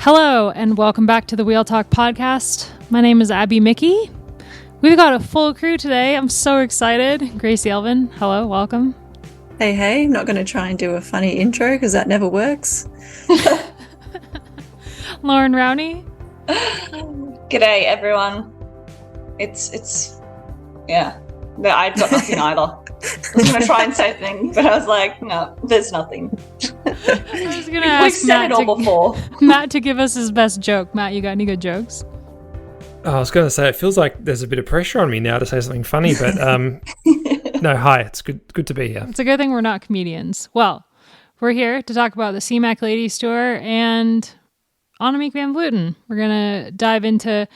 Hello, and welcome back to the Wheel Talk podcast. My name is Abby Mickey. We've got a full crew today. I'm so excited. Gracie Elvin, hello, welcome. Hey, not going to try and do a funny intro because that never works. Loren Rowney. G'day, everyone. It's I've got nothing either. I was going to try and say things, but I was like, no, there's nothing. I was going to ask Matt to give us his best joke. Matt, you got any good jokes? I was going to say, it feels like there's a bit of pressure on me now to say something funny, but no, hi, it's good to be here. It's a good thing we're not comedians. Well, we're here to talk about the Simac Ladies Tour and Annemiek van Vleuten. We're going to dive into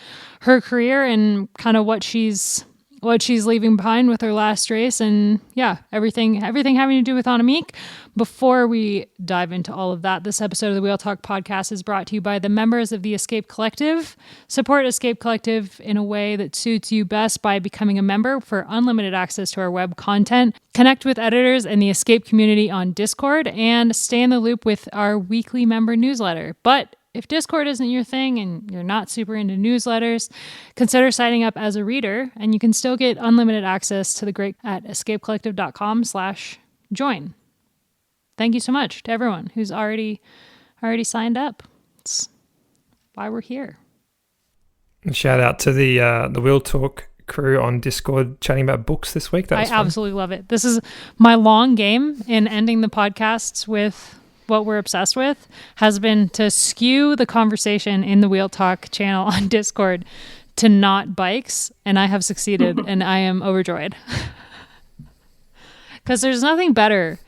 her career and kind of what she's leaving behind with her last race, and everything having to do with Annemiek. Before we dive into all of that, this episode of the Wheel Talk podcast is brought to you by the members of the Escape Collective. Support Escape Collective in a way that suits you best by becoming a member for unlimited access to our web content, connect with editors and the Escape community on Discord, and stay in the loop with our weekly member newsletter. But if Discord isn't your thing and you're not super into newsletters, consider signing up as a reader, and you can still get unlimited access to the great at escapecollective.com/join. Thank you so much to everyone who's already signed up. It's why we're here. And shout out to the Wheel Talk crew on Discord chatting about books this week. I absolutely love it. This is my long game in ending the podcasts with what we're obsessed with, has been to skew the conversation in the Wheel Talk channel on Discord to not bikes, and I have succeeded, and I am overjoyed. Because there's nothing better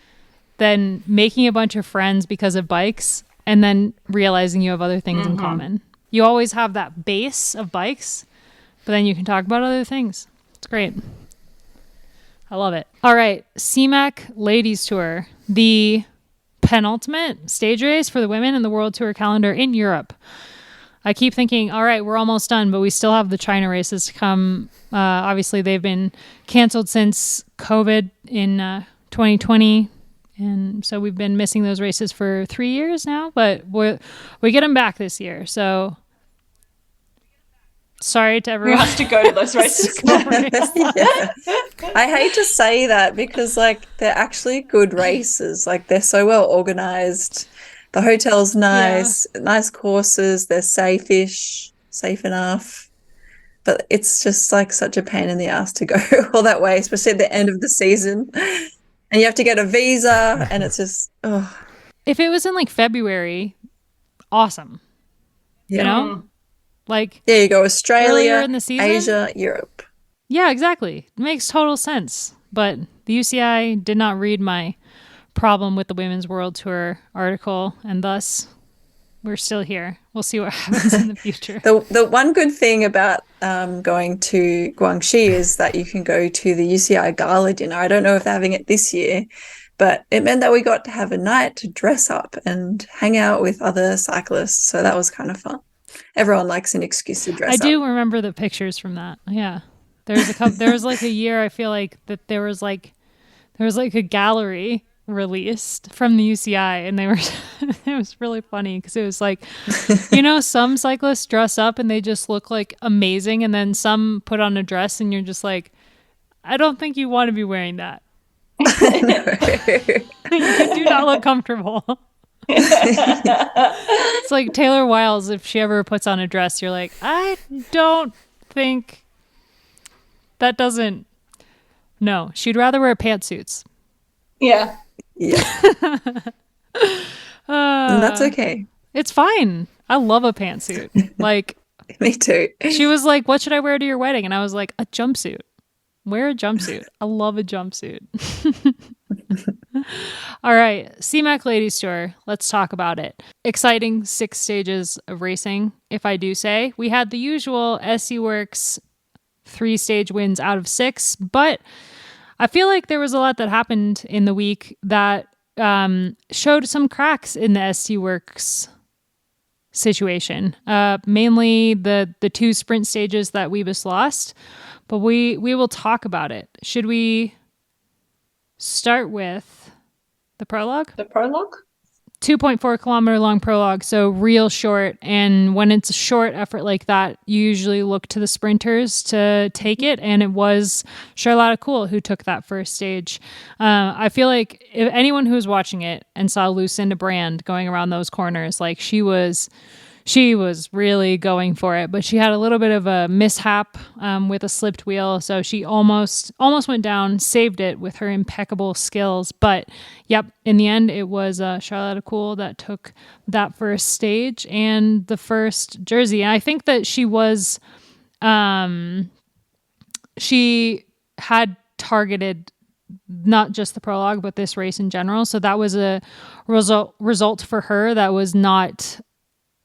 than making a bunch of friends because of bikes and then realizing you have other things in common. You always have that base of bikes, but then you can talk about other things. It's great. I love it. All right, Simac Ladies Tour, the penultimate stage race for the women in the World Tour calendar in Europe. I keep thinking, all right, we're almost done, but we still have the China races to come. Obviously, they've been canceled since COVID in 2020, and so we've been missing those races for 3 years now, but we get them back this year. So sorry to everyone who has to go to those races. Yeah. I hate to say that because they're actually good races. They're so well organized. The hotel's nice, nice courses. They're safe enough. But it's just such a pain in the ass to go all that way, especially at the end of the season. And you have to get a visa, and it's just, oh. If it was in February, awesome. Yeah. You know? There you go, Australia, in the season, Asia, Europe. Yeah, exactly. It makes total sense. But the UCI did not read my problem with the Women's World Tour article, and thus we're still here. We'll see what happens in the future. The one good thing about going to Guangxi is that you can go to the UCI Gala dinner. I don't know if they're having it this year, but it meant that we got to have a night to dress up and hang out with other cyclists. So that was kind of fun. Everyone likes an excuse to dress up. I do remember the pictures from that. Yeah. There was a year, I feel like, that there was a gallery released from the UCI, and they were it was really funny because it was some cyclists dress up and they just look amazing, and then some put on a dress and you're just I don't think you want to be wearing that. You do not look comfortable. It's like Taylor Wiles, if she ever puts on a dress, you're I don't think that doesn't. No, she'd rather wear pantsuits. Yeah. And that's okay. It's fine. I love a pantsuit. Me too. She was like, "What should I wear to your wedding?" And I was like, "A jumpsuit. Wear a jumpsuit. I love a jumpsuit." All right, Simac Ladies Tour. Let's talk about it. Exciting 6 stages of racing, if I do say. We had the usual SC Works 3-stage wins out of 6, but I feel like there was a lot that happened in the week that showed some cracks in the SC Works situation. Mainly the 2 sprint stages that Weebus lost, but we will talk about it. Should we start with the prologue? The prologue? 2.4 kilometer long prologue, so real short. And when it's a short effort like that, you usually look to the sprinters to take it. And it was Charlotte Kool who took that first stage. I feel like if anyone who was watching it and saw Lucinda Brand going around those corners, like she was really going for it, but she had a little bit of a mishap with a slipped wheel. So she almost went down, saved it with her impeccable skills. But yep, in the end, it was Charlotte Kool that took that first stage and the first jersey. And I think that she had targeted not just the prologue, but this race in general. So that was a result for her that was not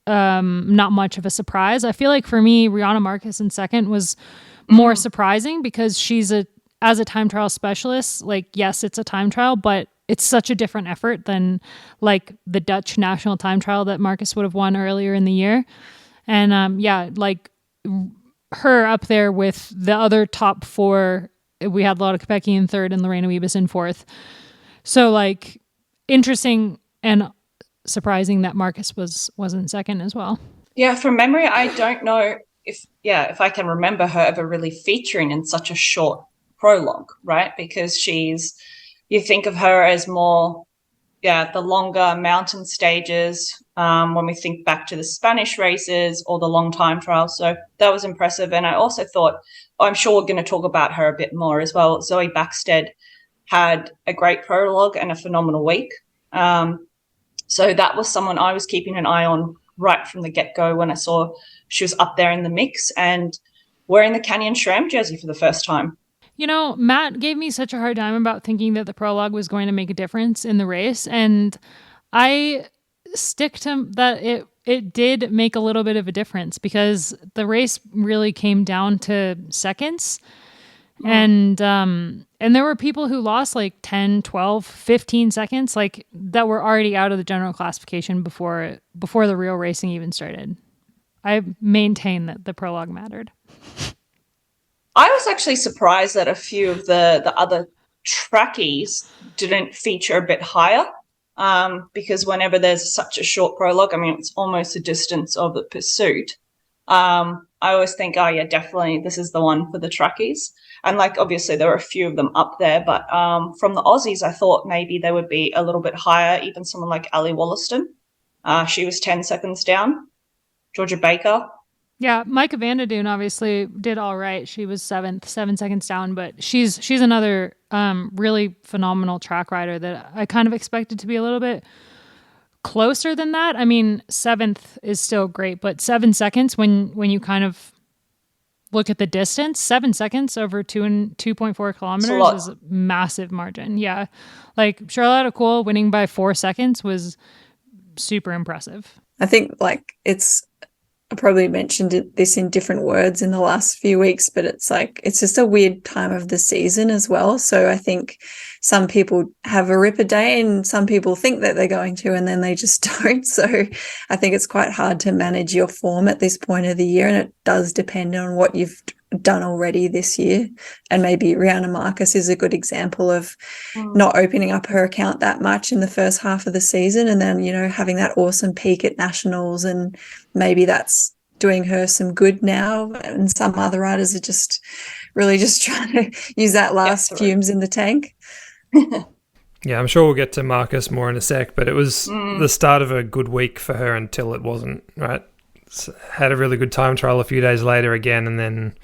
much of a surprise. I feel like for me, Rihanna Marcus in second was more surprising because as a time trial specialist, like, yes, it's a time trial, but it's such a different effort than like the Dutch national time trial that Marcus would have won earlier in the year. And like her up there with the other top four. We had Lotte Kopecky in third and Lorena Wiebes in fourth. So like interesting and surprising that Marcus was in second as well. Yeah, from memory, I don't know if I can remember her ever really featuring in such a short prologue, right? Because you think of her as more, the longer mountain stages when we think back to the Spanish races or the long time trials. So that was impressive. And I also thought, I'm sure we're going to talk about her a bit more as well. Zoe Backstead had a great prologue and a phenomenal week. So that was someone I was keeping an eye on right from the get-go when I saw she was up there in the mix and wearing the Canyon SRAM jersey for the first time. You know, Matt gave me such a hard time about thinking that the prologue was going to make a difference in the race. And I stick to that it did make a little bit of a difference because the race really came down to seconds. And there were people who lost like 10, 12, 15 seconds, like that were already out of the general classification before the real racing even started. I maintain that the prologue mattered. I was actually surprised that a few of the other trackies didn't feature a bit higher because whenever there's such a short prologue, I mean, it's almost the distance of the pursuit. I always think, oh, yeah, definitely this is the one for the trackies. And, like, obviously there were a few of them up there, but from the Aussies, I thought maybe they would be a little bit higher, even someone like Ali Wollaston. She was 10 seconds down. Georgia Baker. Yeah, Micah Vanderdoen obviously did all right. She was 7 seconds down, but she's another really phenomenal track rider that I kind of expected to be a little bit closer than that. I mean, 7th is still great, but 7 seconds when you kind of look at the distance, 7 seconds over 2.4 kilometers is a massive margin. Yeah. Like Charlotte Kool winning by 4 seconds was super impressive. I think I probably mentioned this in different words in the last few weeks, but it's just a weird time of the season as well. So I think some people have a ripper day and some people think that they're going to, and then they just don't. So I think it's quite hard to manage your form at this point of the year. And it does depend on what you've done already this year. And maybe Rihanna Marcus is a good example of not opening up her account that much in the first half of the season. And then, having that awesome peak at nationals, and maybe that's doing her some good now. And some other riders are just really just trying to use that last fumes in the tank. Yeah, I'm sure we'll get to Marcus more in a sec, but it was the start of a good week for her until it wasn't, right? Had a really good time trial a few days later again, and then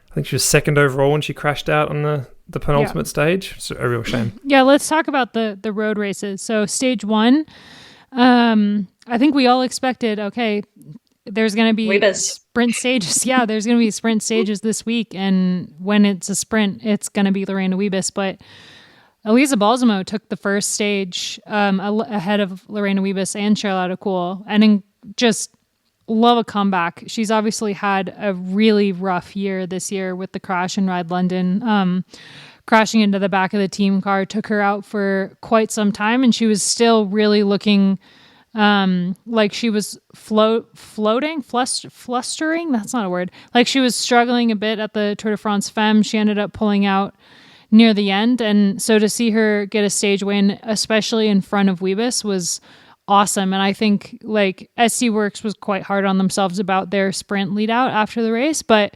I think she was second overall when she crashed out on the penultimate stage. It's a real shame. Yeah, let's talk about the road races. So stage 1, I think we all expected, okay, there's going to be sprint stages. Yeah, there's going to be sprint stages this week, and when it's a sprint, it's going to be Lorena Wiebes, but Elisa Balsamo took the first stage ahead of Lorena Wiebes and Charlotte Kool, and just love a comeback. She's obviously had a really rough year this year with the crash in Ride London. Crashing into the back of the team car took her out for quite some time, and she was still really looking like she was flustering. That's not a word. Like she was struggling a bit at the Tour de France Femme. She ended up pulling out near the end, and so to see her get a stage win, especially in front of Wiebes, was awesome. And I think like SC Works was quite hard on themselves about their sprint lead out after the race, but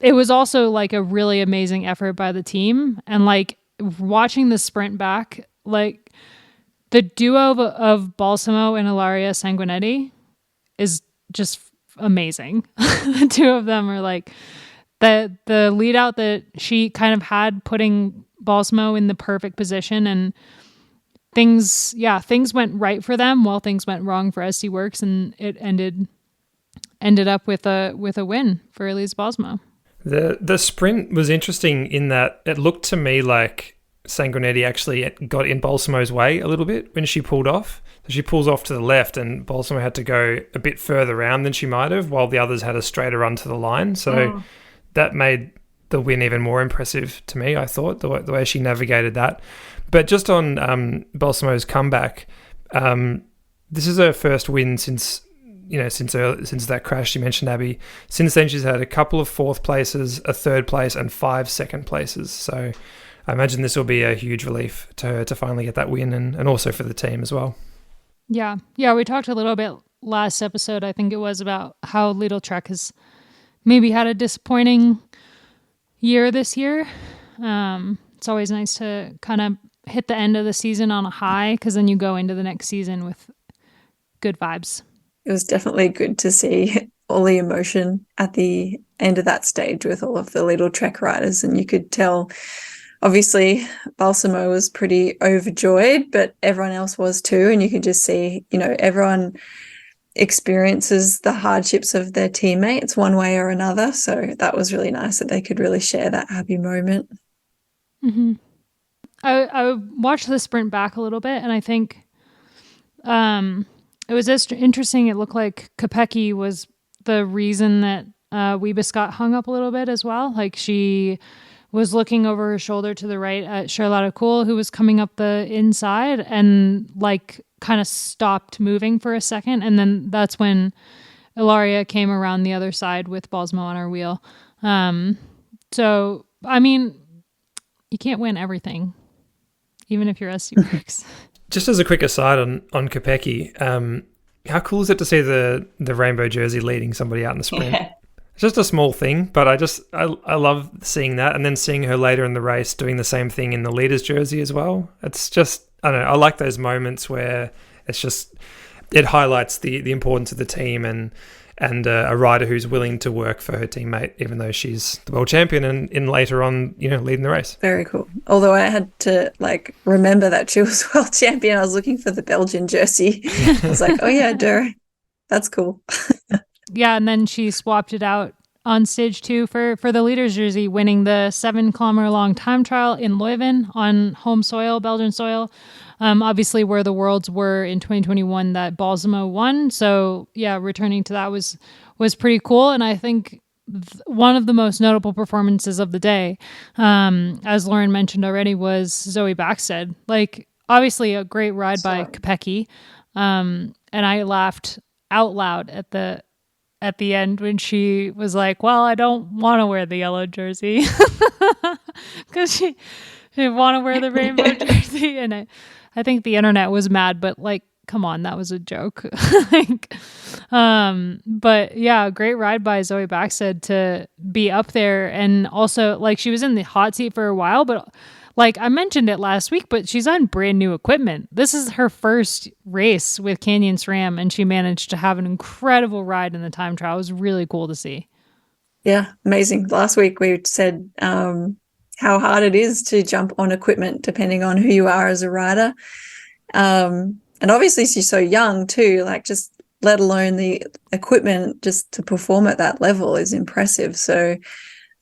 it was also like a really amazing effort by the team. And like watching the sprint back, like the duo of Balsamo and Ilaria Sanguinetti is just amazing. The two of them are like the lead out that she kind of had, putting Balsamo in the perfect position, and things went right for them while things went wrong for SC Works, and it ended up with a win for Elise Balsamo. The sprint was interesting in that it looked to me like Sanguinetti actually got in Balsamo's way a little bit when she pulled off. So she pulls off to the left and Balsamo had to go a bit further around than she might have, while the others had a straighter run to the line. So that made the win even more impressive to me, I thought, the way she navigated that. But just on Balsamo's comeback, this is her first win since that crash you mentioned, Abby. Since then, she's had a couple of fourth places, a third place, and 5 second places. So I imagine this will be a huge relief to her to finally get that win, and also for the team as well. Yeah. We talked a little bit last episode, I think it was, about how Lidl Trek has maybe had a disappointing year this year. It's always nice to kind of hit the end of the season on a high, because then you go into the next season with good vibes. It was definitely good to see all the emotion at the end of that stage with all of the Lidl Trek riders, and you could tell, obviously, Balsamo was pretty overjoyed, but everyone else was too, and you could just see, everyone experiences the hardships of their teammates one way or another, so that was really nice that they could really share that happy moment. Mm-hmm. I watched the sprint back a little bit, and I think it was just interesting. It looked like Kopecky was the reason that Wiebes got hung up a little bit as well. Like, she was looking over her shoulder to the right at Charlotte Kool, who was coming up the inside, and like kind of stopped moving for a second. And then that's when Ilaria came around the other side with Balsamo on her wheel. So, I mean, you can't win everything, even if you're SC Works. Just as a quick aside on Kopecky, how cool is it to see the rainbow jersey leading somebody out in the sprint? Yeah. It's just a small thing, but I love seeing that, and then seeing her later in the race doing the same thing in the leader's jersey as well. It's just, I don't know, I like those moments where it highlights the importance of the team and a rider who's willing to work for her teammate, even though she's the world champion and in later on, leading the race. Very cool. Although I had to remember that she was world champion. I was looking for the Belgian jersey. I was like, oh yeah, duh. That's cool. Yeah, and then she swapped it out on stage 2 for the leader's jersey, winning the 7-kilometer long time trial in Leuven on home soil, Belgian soil. Obviously where the worlds were in 2021 that Balsamo won. So yeah, returning to that was pretty cool. And I think one of the most notable performances of the day, as Loren mentioned already, was Zoe Backstead. Like, obviously a great ride by Kopecky. And I laughed out loud at the end when she was like, well, I don't want to wear the yellow jersey because she didn't want to wear the rainbow jersey. And I think the internet was mad, but come on, that was a joke. But yeah, great ride by Zoe Backstead to be up there. And also, she was in the hot seat for a while, but I mentioned it last week, but she's on brand new equipment. This is her first race with Canyon SRAM, and she managed to have an incredible ride in the time trial. It was really cool to see. Yeah, amazing. Last week we said how hard it is to jump on equipment depending on who you are as a rider. And obviously she's so young too, just let alone the equipment just to perform at that level is impressive. So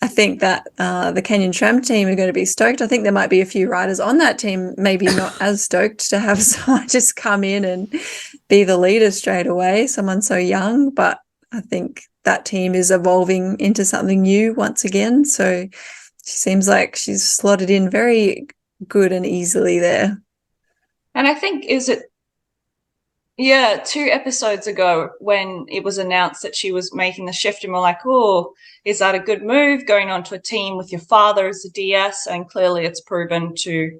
I think that the Canyon SRAM team are going to be stoked. I think there might be a few riders on that team maybe not as stoked to have someone just come in and be the leader straight away, someone so young. But I think that team is evolving into something new once again. So she seems like she's slotted in very good and easily there. And I think, 2 episodes ago when it was announced that she was making the shift, and we're like, oh, is that a good move, going on to a team with your father as a DS? And clearly it's proven to,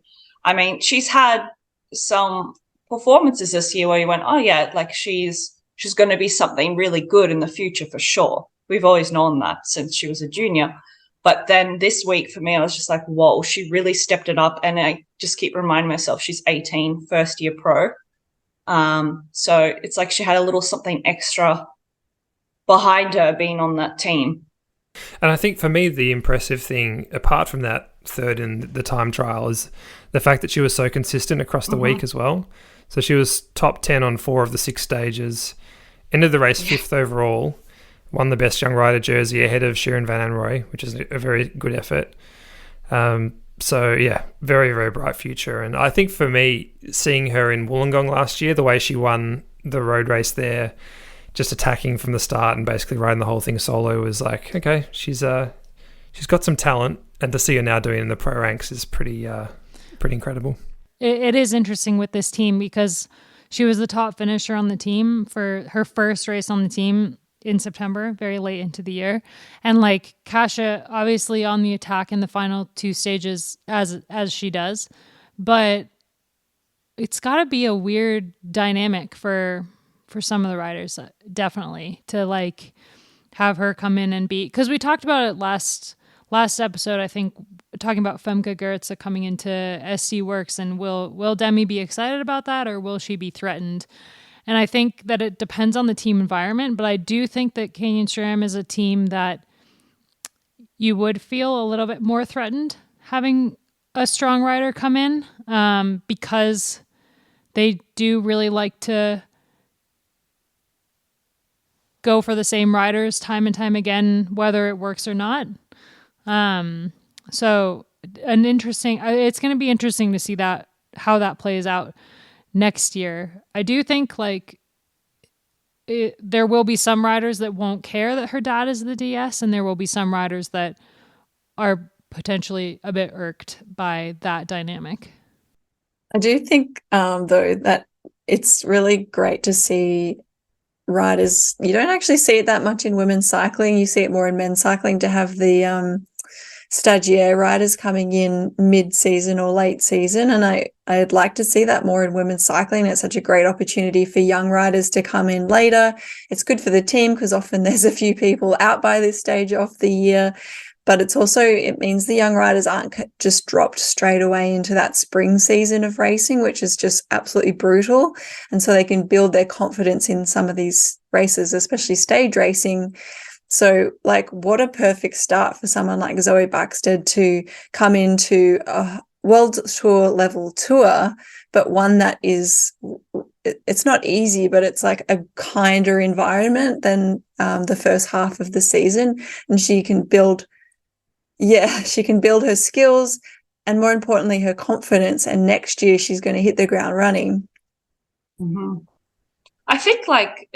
she's had some performances this year where you went, oh yeah, like she's going to be something really good in the future for sure. We've always known that since she was a junior. But then this week for me, I was just like, whoa, she really stepped it up. And I just keep reminding myself she's 18, first year pro. So it's like she had a little something extra behind her being on that team. And I think for me, the impressive thing, apart from that third in the time trial, is the fact that she was so consistent across the week as well. So she was top 10 on 4 of the 6 stages, ended the race 5th overall, won the Best Young Rider jersey ahead of Shirin Van Anrooy, which is a very good effort. So, yeah, very, very bright future. And I think for me, seeing her in Wollongong last year, the way she won the road race there, just attacking from the start and basically riding the whole thing solo, was like, okay, she's got some talent, and to see her now doing it in the pro ranks is pretty incredible. It is interesting with this team because she was the top finisher on the team for her first race on the team in September, very late into the year. And like Kasia, obviously on the attack in the final 2 stages as she does, but it's got to be a weird dynamic for some of the riders, definitely, to like have her come in and beat, because we talked about it last episode, I think, talking about Femke Gertze coming into SC Works, and will Demi be excited about that, or will she be threatened? And I think that it depends on the team environment, but I do think that Canyon SRAM is a team that you would feel a little bit more threatened having a strong rider come in, because they do really like to go for the same riders time and time again, whether it works or not. So it's going to be interesting to see how that plays out next year. I do think like there will be some riders that won't care that her dad is the DS, and there will be some riders that are potentially a bit irked by that dynamic. I do think, though, that it's really great to see riders. You don't actually see it that much in women's cycling. You see it more in men's cycling, to have the stagiaire riders coming in mid-season or late season, and I'd like to see that more in women's cycling. It's such a great opportunity for young riders to come in later. It's good for the team because often there's a few people out by this stage of the year, but it means the young riders aren't just dropped straight away into that spring season of racing, which is just absolutely brutal. And so they can build their confidence in some of these races, especially stage racing. So, like, what a perfect start for someone like Zoe Buxted to come into a World Tour level tour, but one that is, it's not easy, but it's like a kinder environment than the first half of the season. And she can build her skills and, more importantly, her confidence. And next year she's going to hit the ground running. Mm-hmm. I think like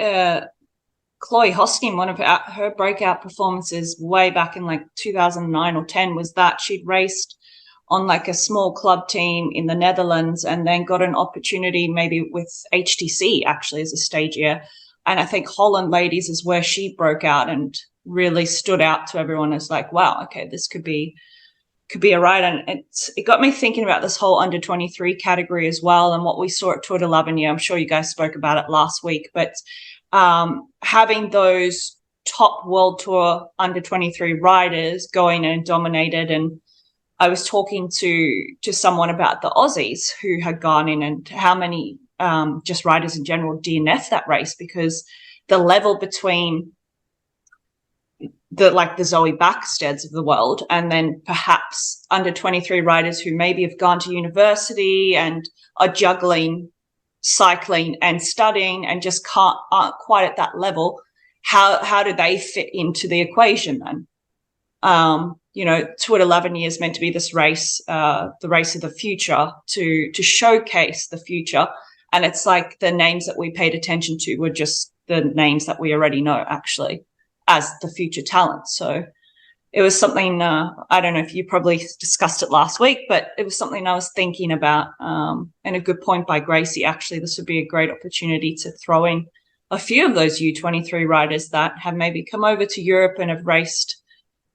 Chloe Hosking, one of her breakout performances way back in like 2009 or 10 was that she'd raced on like a small club team in the Netherlands and then got an opportunity maybe with HTC actually as a stagiaire. And I think Holland Ladies is where she broke out and really stood out to everyone as like, wow, okay, this could be a ride. And it got me thinking about this whole under 23 category as well, and what we saw at Tour de l'Avenir. I'm sure you guys spoke about it last week, but having those top World Tour under 23 riders going and dominated. And I was talking to someone about the Aussies who had gone in and how many just riders in general DNF that race, because the level between the Zoe Buxteds of the world and then perhaps under 23 riders who maybe have gone to university and are juggling cycling and studying and just aren't quite at that level. How do they fit into the equation then? Tour de l'Avenir is meant to be this race, the race of the future, to showcase the future. And it's like the names that we paid attention to were just the names that we already know actually as the future talent. So it was something, I don't know if you probably discussed it last week, but it was something I was thinking about, and a good point by Gracie. Actually, this would be a great opportunity to throw in a few of those U23 riders that have maybe come over to Europe and have raced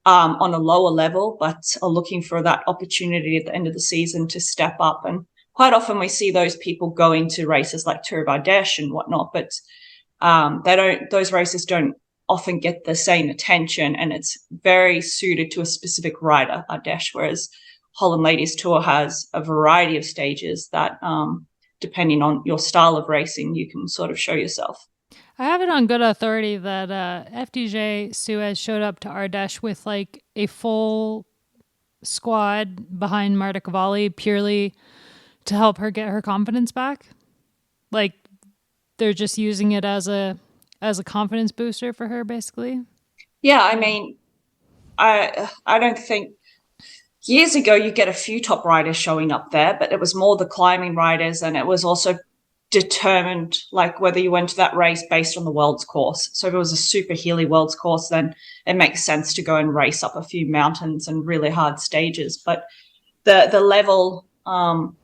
on a lower level, but are looking for that opportunity at the end of the season to step up and quite often we see those people go into races like Tour of Ardèche and whatnot, but those races don't often get the same attention, and it's very suited to a specific rider, Ardèche, whereas Holland Ladies Tour has a variety of stages that, depending on your style of racing, you can sort of show yourself. I have it on good authority that FDJ Suez showed up to Ardèche with like a full squad behind Marta Cavalli purely to help her get her confidence back. Like they're just using it as a confidence booster for her, basically. Yeah, I mean, I don't think years ago you get a few top riders showing up there, but it was more the climbing riders, and it was also determined like whether you went to that race based on the world's course. So if it was a super hilly world's course, then it makes sense to go and race up a few mountains and really hard stages. But the level, and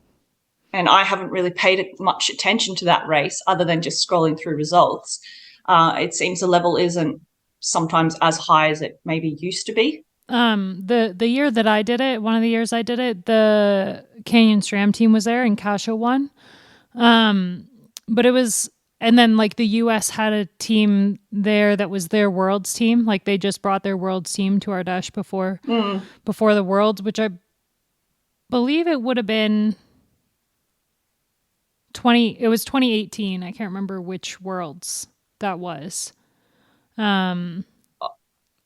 I haven't really paid much attention to that race other than just scrolling through results. It seems the level isn't sometimes as high as it maybe used to be. The year that I did it, one of the years I did it, the Canyon SRAM team was there and Kasha won. But it was, and then like the US had a team there that was their world's team. Like they just brought their world's team to Ardèche before the worlds, which I believe it would have been 2018. I can't remember which worlds that was. In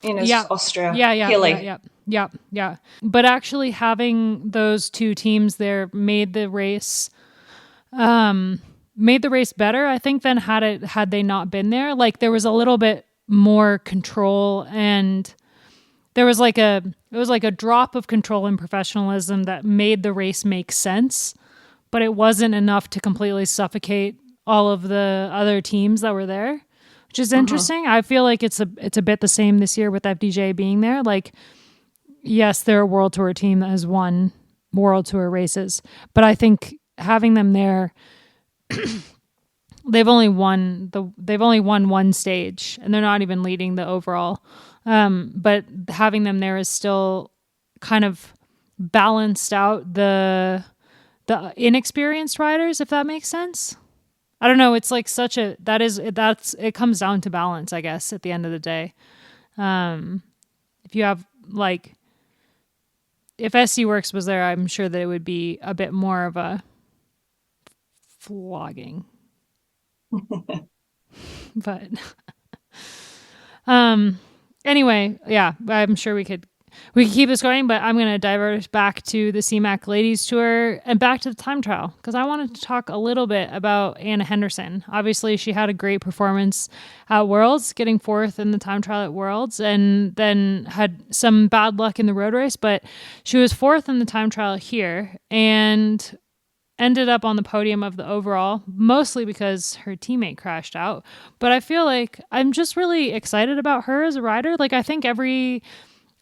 Austria. Yeah. But actually having those two teams there made the race better, I think, than had they not been there. Like there was a little bit more control, and there was like a drop of control and professionalism that made the race make sense, but it wasn't enough to completely suffocate all of the other teams that were there, which is interesting. I feel like it's a bit the same this year with FDJ being there. Like, yes, they're a World Tour team that has won World Tour races, but I think having them there, they've only won one stage, and they're not even leading the overall. But having them there is still kind of balanced out the inexperienced riders, if that makes sense. I don't know. It's like it comes down to balance, I guess, at the end of the day. If you have like, if SC Works was there, I'm sure that it would be a bit more of a flogging. But anyway, yeah, I'm sure we could keep this going, but I'm going to divert us back to the Simac Ladies Tour and back to the time trial, because I wanted to talk a little bit about Anna Henderson. Obviously, she had a great performance at Worlds, getting fourth in the time trial at Worlds, and then had some bad luck in the road race, but she was fourth in the time trial here and ended up on the podium of the overall, mostly because her teammate crashed out. But I feel like I'm just really excited about her as a rider. Like, I think every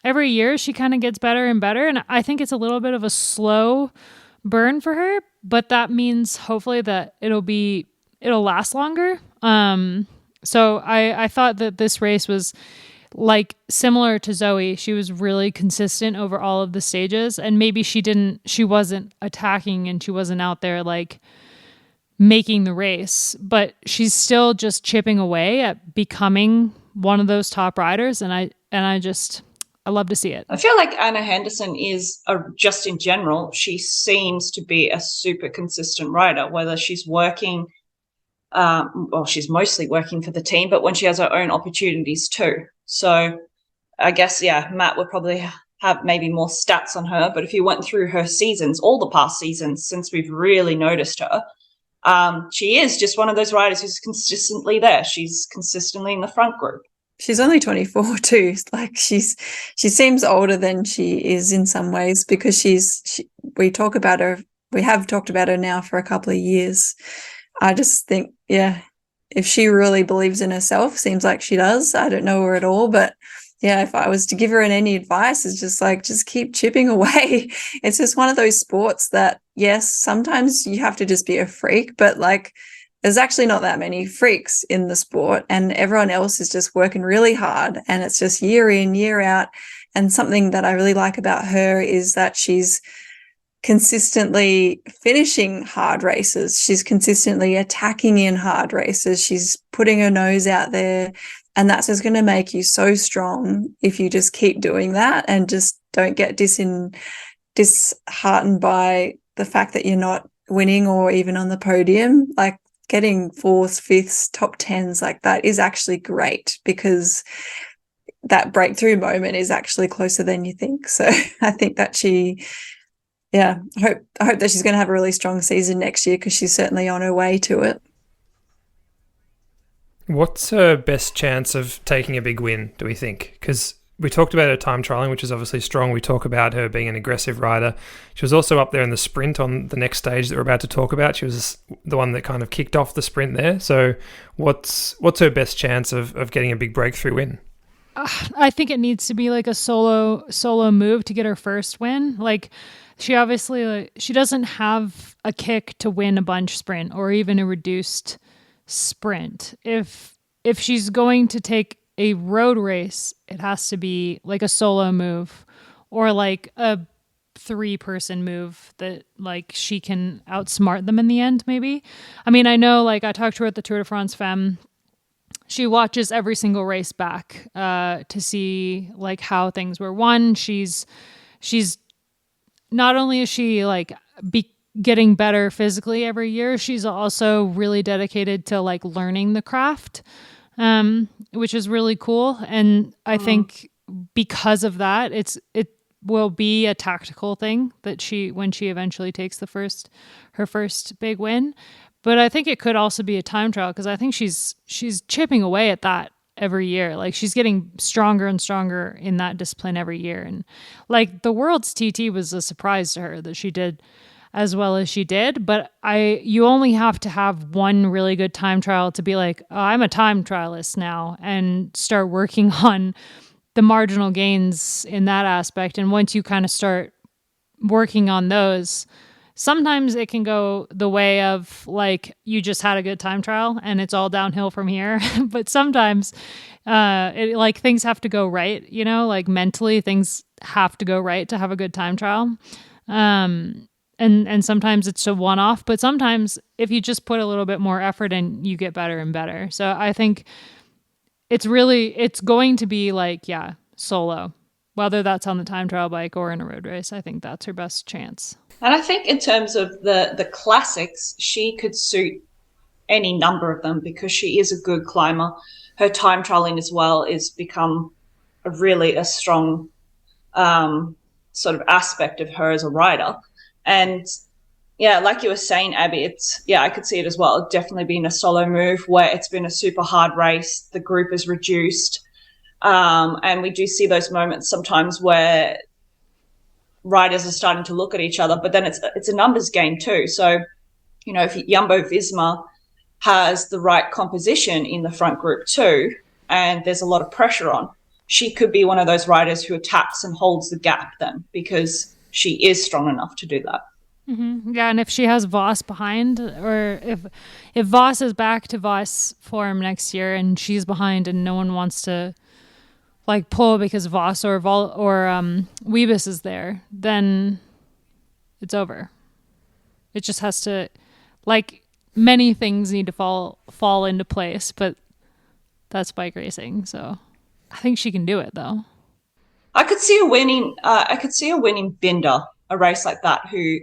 year she kind of gets better and better, and I think it's a little bit of a slow burn for her, but that means hopefully that it'll last longer. So I thought that this race was like similar to Zoe. She was really consistent over all of the stages, and maybe she wasn't attacking and she wasn't out there like making the race, but she's still just chipping away at becoming one of those top riders, and I love to see it. I feel like Anna Henderson is, just in general, she seems to be a super consistent rider, whether she's working, she's mostly working for the team, but when she has her own opportunities too. So I guess, yeah, Matt would probably have maybe more stats on her, but if you went through her seasons, all the past seasons since we've really noticed her, she is just one of those riders who's consistently there. She's consistently in the front group. She's only 24 too. Like she seems older than she is in some ways, because we have talked about her now for a couple of years. I just think, yeah, if she really believes in herself, seems like she does. I don't know her at all, but yeah, if I was to give her any advice, it's just keep chipping away. It's just one of those sports that, yes, sometimes you have to just be a freak, but like, there's actually not that many freaks in the sport, and everyone else is just working really hard, and it's just year in, year out. And something that I really like about her is that she's consistently finishing hard races. She's consistently attacking in hard races. She's putting her nose out there. And that's just going to make you so strong if you just keep doing that and just don't get disheartened by the fact that you're not winning or even on the podium. Like getting 4th, 5th, top 10s like that is actually great, because that breakthrough moment is actually closer than you think. So I think that I hope that she's going to have a really strong season next year, because she's certainly on her way to it. What's her best chance of taking a big win, do we think? Because we talked about her time trialling, which is obviously strong. We talk about her being an aggressive rider. She was also up there in the sprint on the next stage that we're about to talk about. She was the one that kind of kicked off the sprint there. So what's her best chance of getting a big breakthrough win? I think it needs to be like a solo move to get her first win. Like, she obviously she doesn't have a kick to win a bunch sprint or even a reduced sprint. If she's going to take a road race, it has to be like a solo move or like a 3-person move that like she can outsmart them in the end, maybe. I mean, I know, like, I talked to her at the Tour de France Femme. She watches every single race back to see like how things were won. She's not only is she like getting better physically every year, she's also really dedicated to like learning the craft, which is really cool. And I think because of that, it will be a tactical thing that when she eventually takes her first big win. But I think it could also be a time trial, because I think she's chipping away at that every year. Like, she's getting stronger and stronger in that discipline every year. And like the World's TT was a surprise to her that she did as well as she did. But you only have to have one really good time trial to be like, oh, I'm a time trialist now, and start working on the marginal gains in that aspect. And once you kind of start working on those, sometimes it can go the way of like you just had a good time trial and it's all downhill from here. But sometimes like things have to go right, like mentally things have to go right to have a good time trial. And sometimes it's a one-off, but sometimes if you just put a little bit more effort in, you get better and better. So I think it's going to be like, solo, whether that's on the time trial bike or in a road race. I think that's her best chance. And I think in terms of the classics, she could suit any number of them because she is a good climber. Her time trialing as well is become a strong sort of aspect of her as a rider. And yeah, like you were saying, Abby, I could see it as well. It's definitely been a solo move where it's been a super hard race. The group is reduced. And we do see those moments sometimes where riders are starting to look at each other, but then it's a numbers game too. So, if Jumbo-Visma has the right composition in the front group too, and there's a lot of pressure on, she could be one of those riders who attacks and holds the gap then, because she is strong enough to do that. Mm-hmm. Yeah, and if she has Voss behind, or if Voss is back to Voss form next year and she's behind and no one wants to like pull because Voss or Wiebes is there, then it's over. It just has to, like, many things need to fall into place, but that's bike racing. So I think she can do it though. I could see a winning Binder, a race like that, I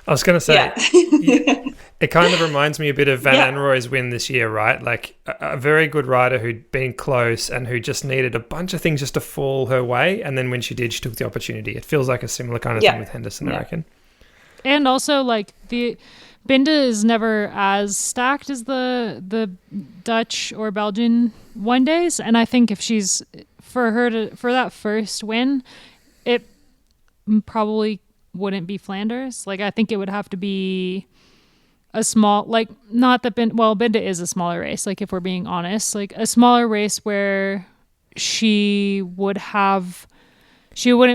was going to say, yeah. It kind of reminds me a bit of Van Anrooy's win this year, right? Like a very good rider who'd been close and who just needed a bunch of things just to fall her way. And then when she did, she took the opportunity. It feels like a similar kind of thing with Henderson, I reckon. And also, like, the Binde is never as stacked as the Dutch or Belgian one days. And I think if she's, for that first win, it probably wouldn't be Flanders. Like, I think it would have to be a small, like, not that Binde is a smaller race, like, if we're being honest, like a smaller race where she wouldn't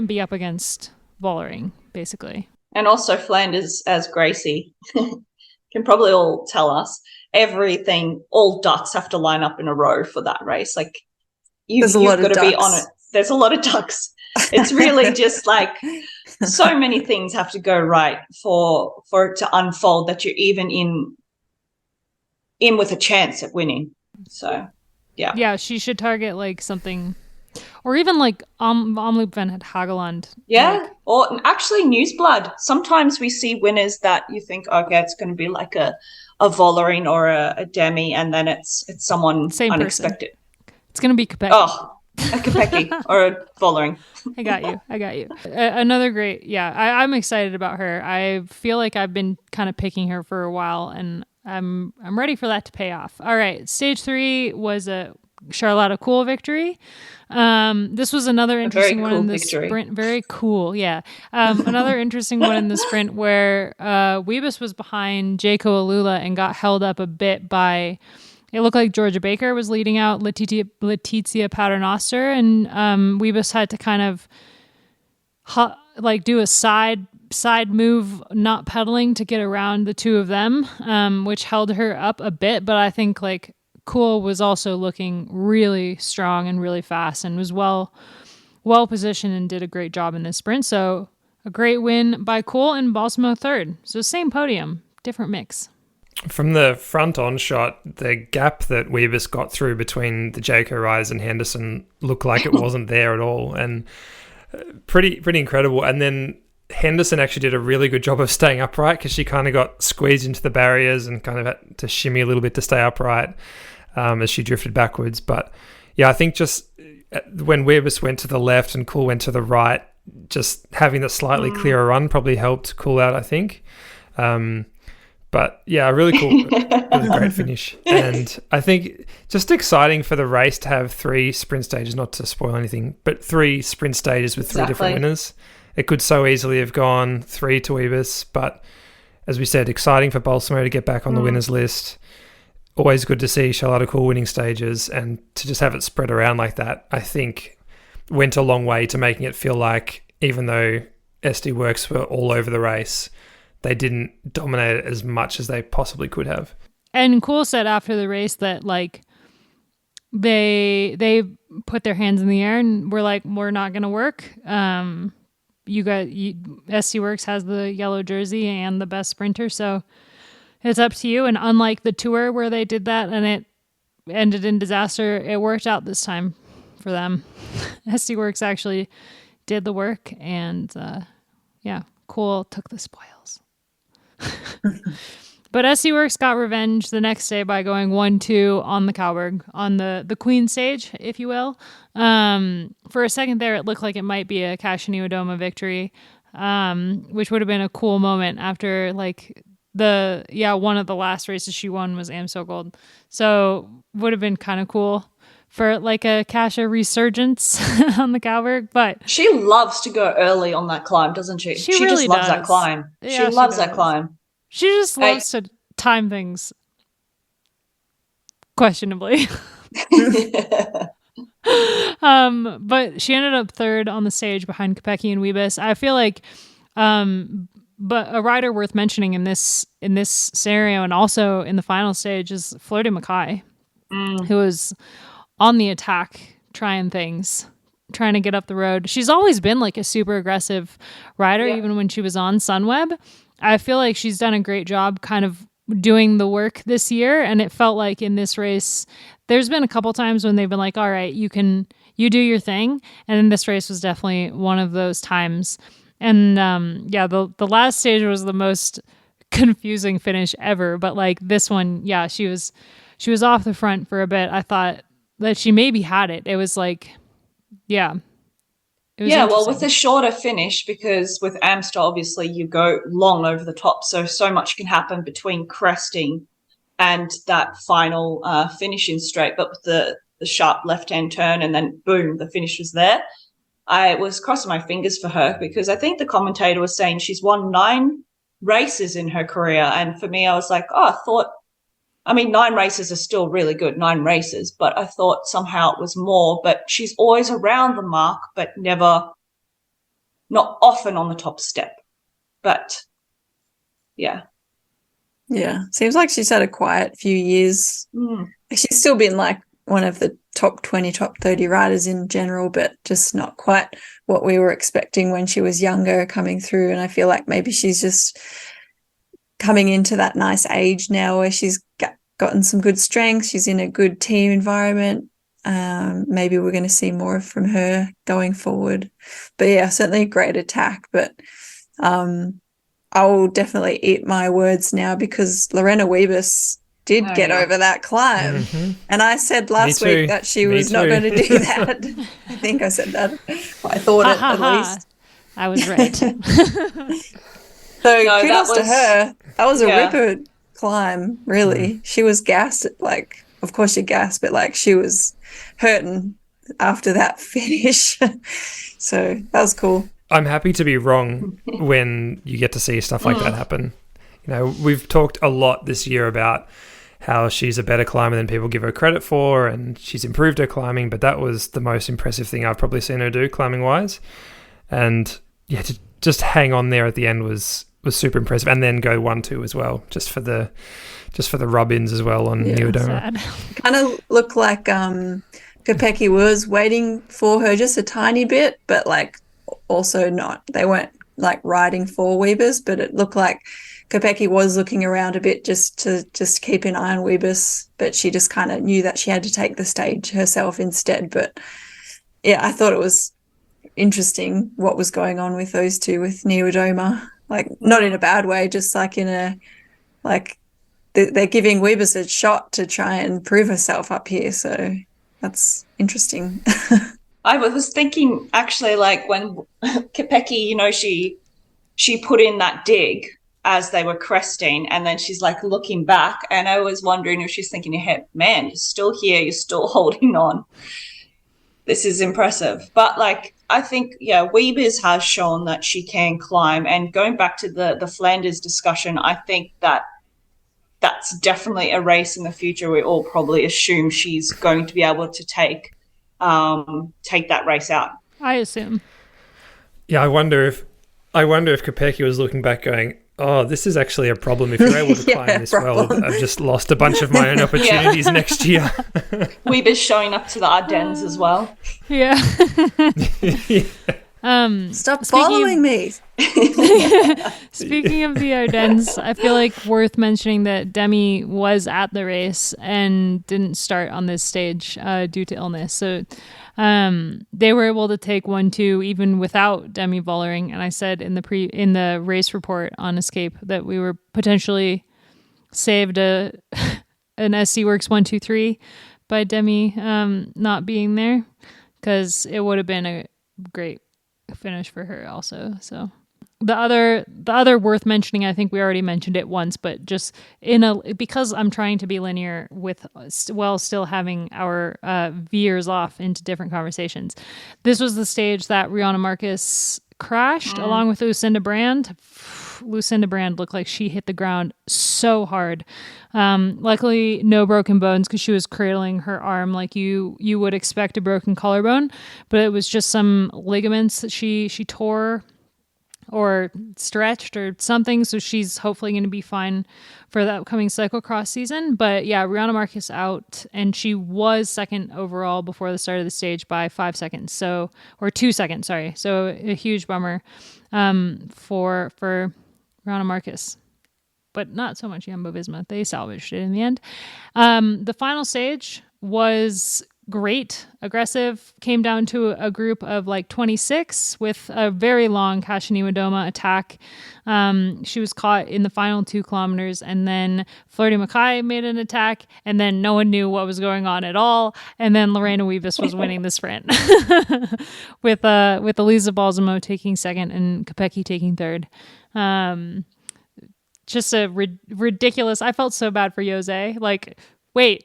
be up against Vollering, basically. And also Flanders, as Gracie can probably all tell us, everything, all ducks have to line up in a row for that race. Like, you've got to be on it. There's a lot of ducks. It's really just like so many things have to go right for it to unfold that you're even in with a chance at winning. So, yeah. Yeah, she should target like something, or even like Omloop van het Hageland. Yeah, like, or actually Newsblood. Sometimes we see winners that you think, okay, it's going to be like a Vollering or a Demi, and then it's someone Same unexpected. person. It's going to be Kopecky. Oh, a Kopecky or a Vollering. I got you. Another great, yeah. I'm excited about her. I feel like I've been kind of picking her for a while, and I'm ready for that to pay off. All right, stage 3 was a Charlotte Kool victory. This was another interesting one in the sprint. Very cool, yeah. Another interesting one in the sprint where Wiebes was behind Jaco Alula and got held up a bit by. It looked like Georgia Baker was leading out Letizia Paternoster, and Wiebes had to kind of do a side move, not pedaling, to get around the two of them, which held her up a bit. But I think like Kool was also looking really strong and really fast, and was well positioned and did a great job in this sprint. So a great win by Kool, and Balsamo third. So same podium, different mix. From the front on shot, the gap that Wiebes got through between the Jaco rise and Henderson looked like it wasn't there at all, and pretty incredible. And then Henderson actually did a really good job of staying upright, because she kind of got squeezed into the barriers and kind of had to shimmy a little bit to stay upright as she drifted backwards. But yeah, I think just when Wiebes went to the left and Kool went to the right, just having the slightly clearer run probably helped Kool out, I think. But yeah, really cool, really great finish. And I think just exciting for the race to have 3 sprint stages, not to spoil anything, but 3 sprint stages with 3 different winners. It could so easily have gone 3 to Wiebes, but as we said, exciting for Balsamo to get back on the winners list. Always good to see Charlotte Kool winning stages, and to just have it spread around like that, I think went a long way to making it feel like, even though SD Works were all over the race, they didn't dominate it as much as they possibly could have. And Kool said after the race that like they put their hands in the air and were like, we're not going to work. SC Works has the yellow jersey and the best sprinter, so it's up to you. And unlike the tour where they did that and it ended in disaster, it worked out this time for them. SC Works actually did the work, and Kool took the spoils. But SC Works got revenge the next day by going 1-2 on the Cowberg, on the Queen stage, if you will. For a second there, it looked like it might be a Cashinio-Doma victory, which would have been a cool moment after like one of the last races she won was Amstel Gold. So would have been kind of cool for like a Kasia resurgence on the Cowberg. But she loves to go early on that climb, doesn't she? She really just loves that climb. Yeah, she loves that climb. She just loves to time things questionably. But she ended up third on the stage behind Kopecky and Wiebes. I feel like but a rider worth mentioning in this scenario and also in the final stage is Flirty Mackay, who was on the attack, trying to get up the road. She's always been like a super aggressive rider, even when she was on Sunweb. I feel like she's done a great job kind of doing the work this year, and it felt like in this race, there's been a couple times when they've been like, all right, you do your thing, and then this race was definitely one of those times. And the last stage was the most confusing finish ever, but like this one, she was off the front for a bit. I thought that she maybe had it. It was like, well, with a shorter finish, because with Amstel, obviously you go long over the top, so much can happen between cresting and that final finishing straight. But with the sharp left-hand turn and then boom, the finish was there. I was crossing my fingers for her, because I think the commentator was saying she's won 9 races in her career. And for me, I was like, 9 races are still really good, 9 races, but I thought somehow it was more. But she's always around the mark, but not often on the top step. But yeah. Yeah, seems like she's had a quiet few years. She's still been like one of the top 20, top 30 riders in general, but just not quite what we were expecting when she was younger coming through. And I feel like maybe she's just coming into that nice age now where she's gotten some good strength. She's in a good team environment. Maybe we're going to see more from her going forward. But yeah, certainly a great attack. But I will definitely eat my words now because Lorena Wiebes did get over that climb. Mm-hmm. And I said last week that she was not going to do that. I think I said that. I thought it at least. I was right. So kudos to her. That was a ripper climb, really. She was gassed, like, of course she gassed, but like she was hurting after that finish. So that was cool. I'm happy to be wrong when you get to see stuff like that happen. You know, we've talked a lot this year about how she's a better climber than people give her credit for, and she's improved her climbing, but that was the most impressive thing I've probably seen her do climbing-wise. And yeah, to just hang on there at the end was super impressive, and then go 1-2 as well, just for the rub-ins as well on Neodoma. Kind of looked like Kopecky was waiting for her just a tiny bit, but like also not. They weren't like riding for Wiebes, but it looked like Kopecky was looking around a bit just to keep an eye on Wiebes, but she just kind of knew that she had to take the stage herself instead. But yeah, I thought it was interesting what was going on with those two, with Neodoma. Like, not in a bad way, just like in a, like, they're giving Wiebes a shot to try and prove herself up here. So that's interesting. I was thinking, actually, like when Kopecky, you know, she put in that dig as they were cresting, and then she's like looking back, and I was wondering if she's thinking in her head, man, you're still here, you're still holding on. This is impressive. But like, I think, Wiebes has shown that she can climb. And going back to the Flanders discussion, I think that's definitely a race in the future we all probably assume she's going to be able to take that race out. I assume. Yeah, I wonder if Kopecky was looking back going, oh, this is actually a problem. If you're able to climb this well, I've just lost a bunch of my own opportunities next year. Weebers showing up to the Ardennes as well. Yeah. Stop following me. Speaking of the Ardennes, I feel like worth mentioning that Demi was at the race and didn't start on this stage due to illness. So they were able to take 1-2 even without Demi Vollering. And I said in the race report on Escape that we were potentially saved an SC Works 1-2-3 by Demi not being there, because it would have been a great finish for her also. So the other worth mentioning, I think we already mentioned it once, but just because I'm trying to be linear with still having our veers off into different conversations. This was the stage that Rihanna Marcus crashed along with Lucinda Brand. Lucinda Brand looked like she hit the ground so hard. Luckily, no broken bones, because she was cradling her arm like you would expect a broken collarbone, but it was just some ligaments that she tore or stretched or something. So she's hopefully going to be fine for the upcoming cyclocross season. But yeah, Rihanna Marcus out, and she was second overall before the start of the stage by 5 seconds. Or 2 seconds, sorry. So a huge bummer for Rihanna Marcus, but not so much Jumbo Visma. They salvaged it in the end. The final stage was great, aggressive, came down to a group of like 26 with a very long Kashinewa attack. She was caught in the final 2 kilometers, and then Flirty Mackay made an attack, and then no one knew what was going on at all. And then Lorena Wiebes was winning the sprint with Elisa Balsamo taking second and Kopecky taking third. Just a ridiculous. I felt so bad for Jose. Like, wait,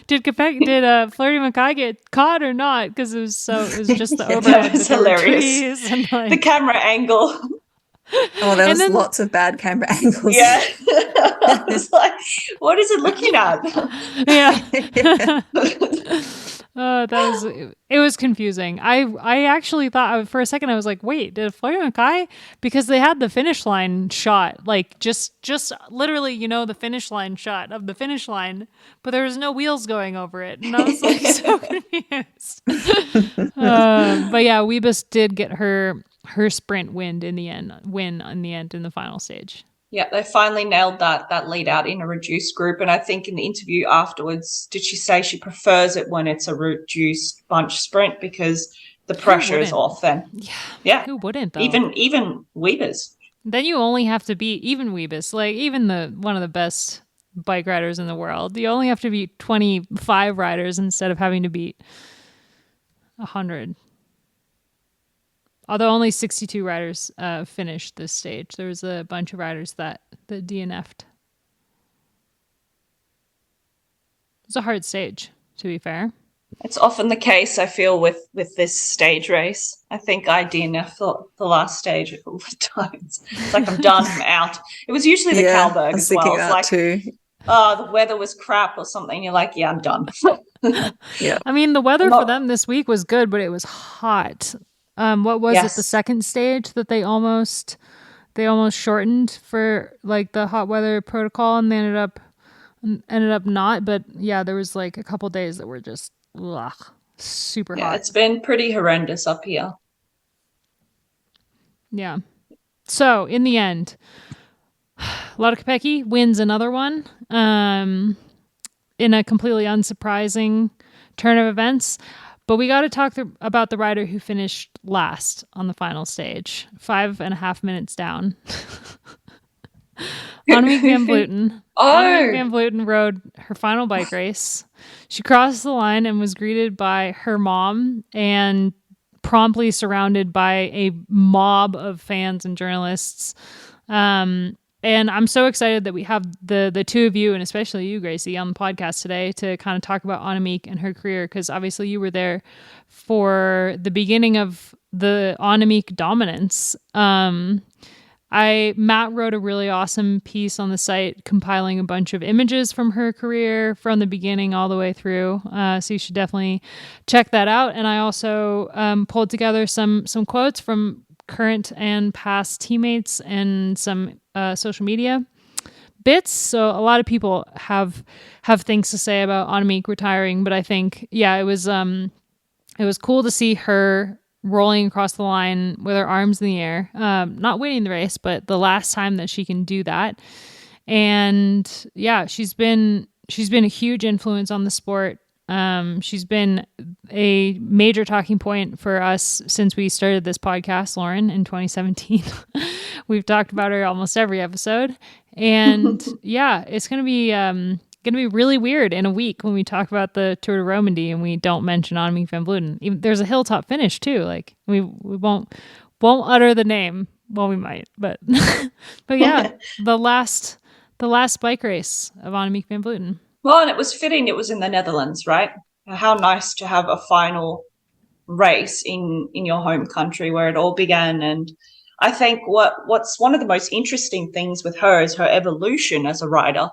did Flirty Mackay get caught or not? Because it was just the overhead. That was hilarious. And like, the camera angle. Oh, there was lots of bad camera angles. Yeah. I was like, what is it looking at? Yeah. It was confusing. I actually thought for a second, I was like, wait, did Florian Mackay? Because they had the finish line shot, like just literally, the finish line shot of the finish line, but there was no wheels going over it. And I was like so confused. But yeah, Weebus did get her sprint win in the end in the final stage. Yeah, they finally nailed that lead out in a reduced group. And I think in the interview afterwards, did she say she prefers it when it's a reduced bunch sprint because the pressure is off then? Yeah. Who wouldn't, though? Even Weebers. Then you only have to beat even Weebus, like even one of the best bike riders in the world. You only have to beat 25 riders instead of having to beat 100. Although only 62 riders finished this stage. There was a bunch of riders that DNF'd. It's a hard stage, to be fair. It's often the case, I feel, with this stage race. I think I DNF'd the last stage all the times. It's like I'm done, I'm out. It was usually the Kalberg as well. It's like, too. Oh, the weather was crap or something. You're like, yeah, I'm done. Yeah. I mean, the weather for them this week was good, but it was hot. What was it? The second stage that they almost shortened for like the hot weather protocol, and they ended up not. But yeah, there was like a couple days that were just super hot. Yeah, it's been pretty horrendous up here. Yeah. So in the end, Lotte Kopecky wins another one in a completely unsurprising turn of events. But we got to talk about the rider who finished last on the final stage, 5.5 minutes down. Annemiek van Vleuten. Annemiek van Vleuten rode her final bike race. She crossed the line and was greeted by her mom and promptly surrounded by a mob of fans and journalists. And I'm so excited that we have the two of you, and especially you, Gracie, on the podcast today to kind of talk about Annemiek and her career, because obviously you were there for the beginning of the Annemiek dominance. Matt wrote a really awesome piece on the site compiling a bunch of images from her career from the beginning all the way through. So you should definitely check that out. And I also pulled together some quotes from current and past teammates and some social media bits. So a lot of people have things to say about Annemiek retiring, but I think, yeah, it was cool to see her rolling across the line with her arms in the air, not winning the race, but the last time that she can do that. And yeah, she's been a huge influence on the sport. She's been a major talking point for us since we started this podcast, Loren, in 2017. We've talked about her almost every episode. And yeah, it's going to be really weird in a week when we talk about the Tour de Romandie and we don't mention Annemiek van Vleuten. There's a hilltop finish too. Like we won't utter the name. Well, we might, but yeah, the last bike race of Annemiek van Vleuten. Well, and it was fitting. It was in the Netherlands, right? How nice to have a final race in your home country where it all began. And I think what's one of the most interesting things with her is her evolution as a rider.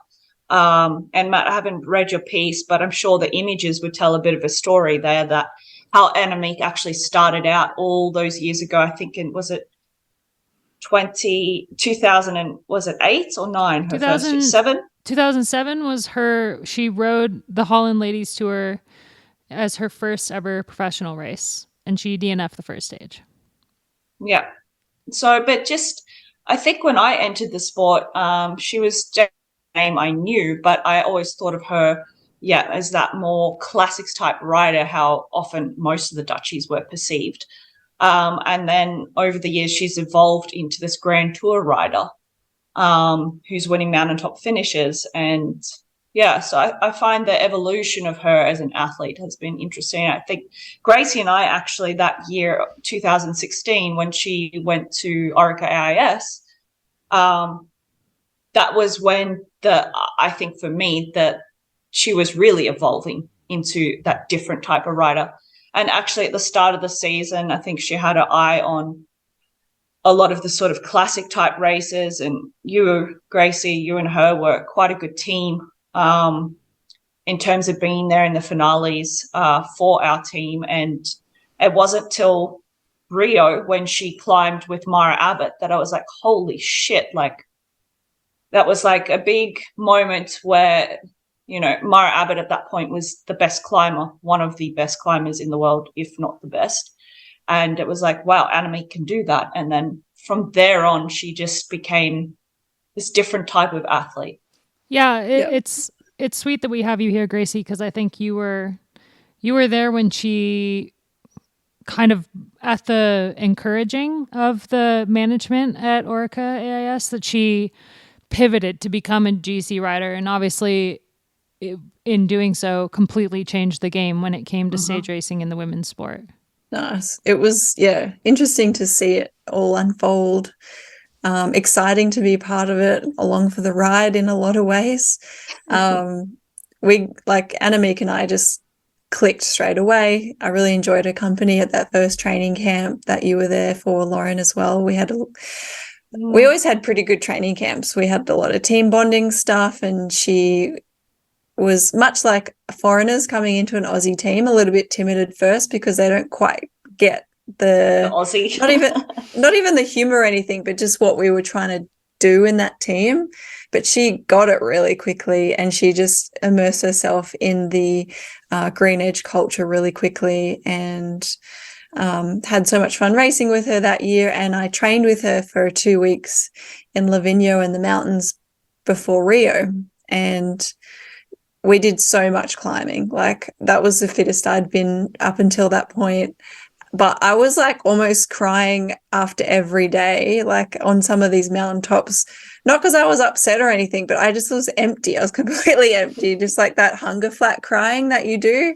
And Matt, I haven't read your piece, but I'm sure the images would tell a bit of a story there that how Annemiek actually started out all those years ago. I think was it 2000 and was it 8 or 9? Her first 7? 2007 was she rode the Holland Ladies Tour as her first ever professional race, and she DNF'd the first stage. Yeah. So, but just, I think when I entered the sport, she was a name I knew, but I always thought of her, as that more classics type rider, how often most of the Dutchies were perceived. And then over the years, she's evolved into this Grand Tour rider, who's winning mountaintop finishes. And so I find the evolution of her as an athlete has been interesting. I think Gracie and I actually that year, 2016, when she went to Orica AIS, that was when I think for me that she was really evolving into that different type of rider. And actually at the start of the season, I think she had her eye on a lot of the sort of classic type races, and you, Gracie, you and her were quite a good team. in terms of being there in the finales for our team. And it wasn't till Rio when she climbed with Mara Abbott that I was like, holy shit, like that was like a big moment where, you know, Mara Abbott at that point was the best climber, one of the best climbers in the world, if not the best. And it was like, wow, Annemiek can do that. And then from there on, she just became this different type of athlete. Yeah, it's sweet that we have you here, Gracie, because I think you were there when she kind of at the encouraging of the management at Orica AIS that she pivoted to become a GC rider, and obviously in doing so completely changed the game when it came to stage racing in the women's sport. Nice. It was, interesting to see it all unfold. Exciting to be part of it, along for the ride in a lot of ways. We, like Annemiek and I, just clicked straight away. I really enjoyed her company at that first training camp that you were there for, Loren, as well. We always had pretty good training camps. We had a lot of team bonding stuff, and she was much like foreigners coming into an Aussie team, a little bit timid at first because they don't quite get the Aussie, not even the humor or anything, but just what we were trying to do in that team. But she got it really quickly, and she just immersed herself in the green edge culture really quickly, and had so much fun racing with her that year. And I trained with her for 2 weeks in Livigno in the mountains before Rio, and we did so much climbing. Like, that was the fittest I'd been up until that point. But I was like almost crying after every day, like on some of these mountaintops, not because I was upset or anything, but I just was empty. I was completely empty, just like that hunger flat crying that you do.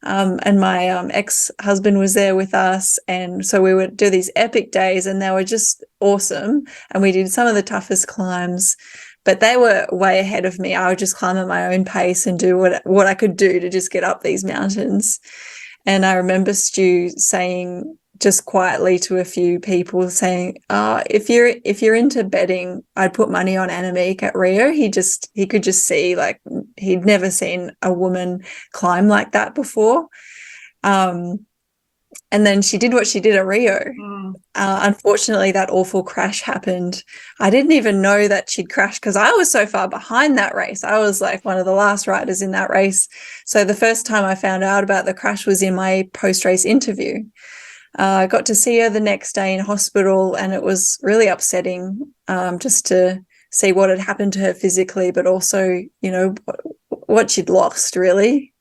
And my ex-husband was there with us. And so we would do these epic days, and they were just awesome. And we did some of the toughest climbs, but they were way ahead of me. I would just climb at my own pace and do what I could do to just get up these mountains. And I remember Stu saying just quietly to a few people, saying, if you're into betting, I'd put money on Annemiek at Rio. He could just see, like, he'd never seen a woman climb like that before. And then she did what she did at Rio. Unfortunately, that awful crash happened. I didn't even know that she'd crashed because I was so far behind that race. I was like one of the last riders in that race. So the first time I found out about the crash was in my post-race interview. I got to see her the next day in hospital, and it was really upsetting just to see what had happened to her physically, but also, you know, what she'd lost, really.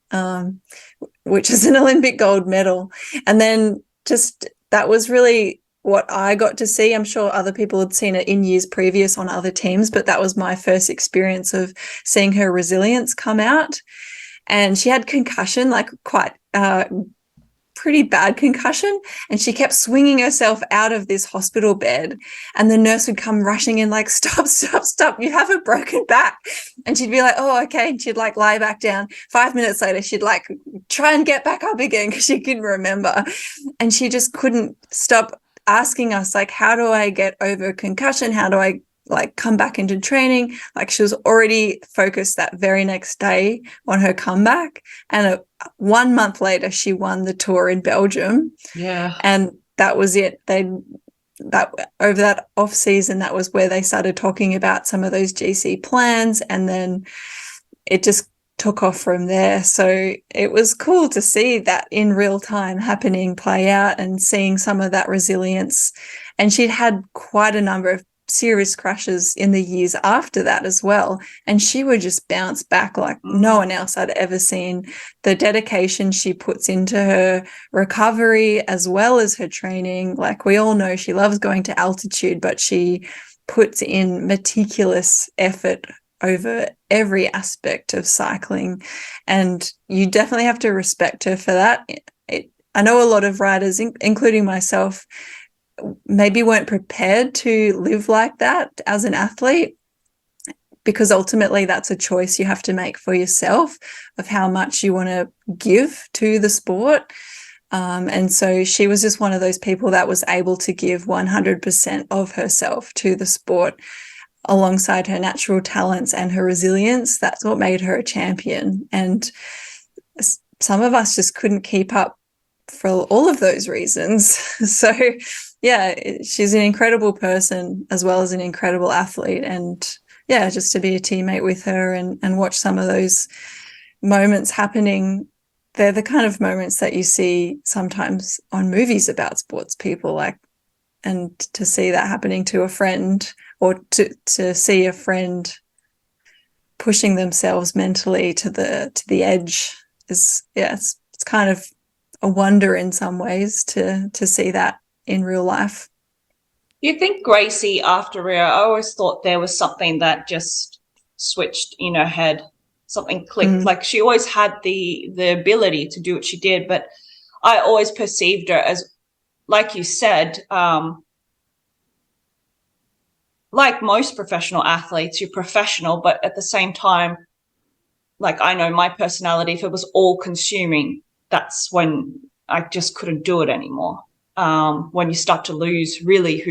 Which is an Olympic gold medal. And then just that was really what I got to see. I'm sure other people had seen it in years previous on other teams, but that was my first experience of seeing her resilience come out. And she had concussion, like quite pretty bad concussion, and she kept swinging herself out of this hospital bed, and the nurse would come rushing in like, stop, you have a broken back. And she'd be like, oh, okay, and she'd like lie back down. 5 minutes later, she'd like try and get back up again because she couldn't remember, and she just couldn't stop asking us, like, how do I get over concussion? How do I like come back into training? Like, she was already focused that very next day on her comeback, and 1 month later she won the Tour in Belgium. And that was it. That over that off season, that was where they started talking about some of those GC plans, and then it just took off from there. So it was cool to see that in real time happening, play out, and seeing some of that resilience. And she'd had quite a number of serious crashes in the years after that as well, and she would just bounce back like no one else I'd ever seen. The dedication she puts into her recovery as well as her training, like we all know she loves going to altitude, but she puts in meticulous effort over every aspect of cycling, and you definitely have to respect her for that. I know a lot of riders, including myself, maybe weren't prepared to live like that as an athlete, because ultimately that's a choice you have to make for yourself of how much you want to give to the sport. And so she was just one of those people that was able to give 100% of herself to the sport. alongside her natural talents and her resilience, that's what made her a champion. And some of us just couldn't keep up for all of those reasons. So yeah, she's an incredible person as well as an incredible athlete. And yeah, just to be a teammate with her and watch some of those moments happening, they're the kind of moments that you see sometimes on movies about sports people, like, and to see that happening to a friend, or to see a friend pushing themselves mentally to the edge is, yeah, it's kind of a wonder in some ways to see that in real life. You think Gracie, after Rio, I always thought there was something that just switched in her head, something clicked. Like she always had the ability to do what she did, but I always perceived her as, like you said, like most professional athletes, you're professional, but at the same time, like I know my personality, if it was all consuming, that's when I just couldn't do it anymore. When you start to lose really who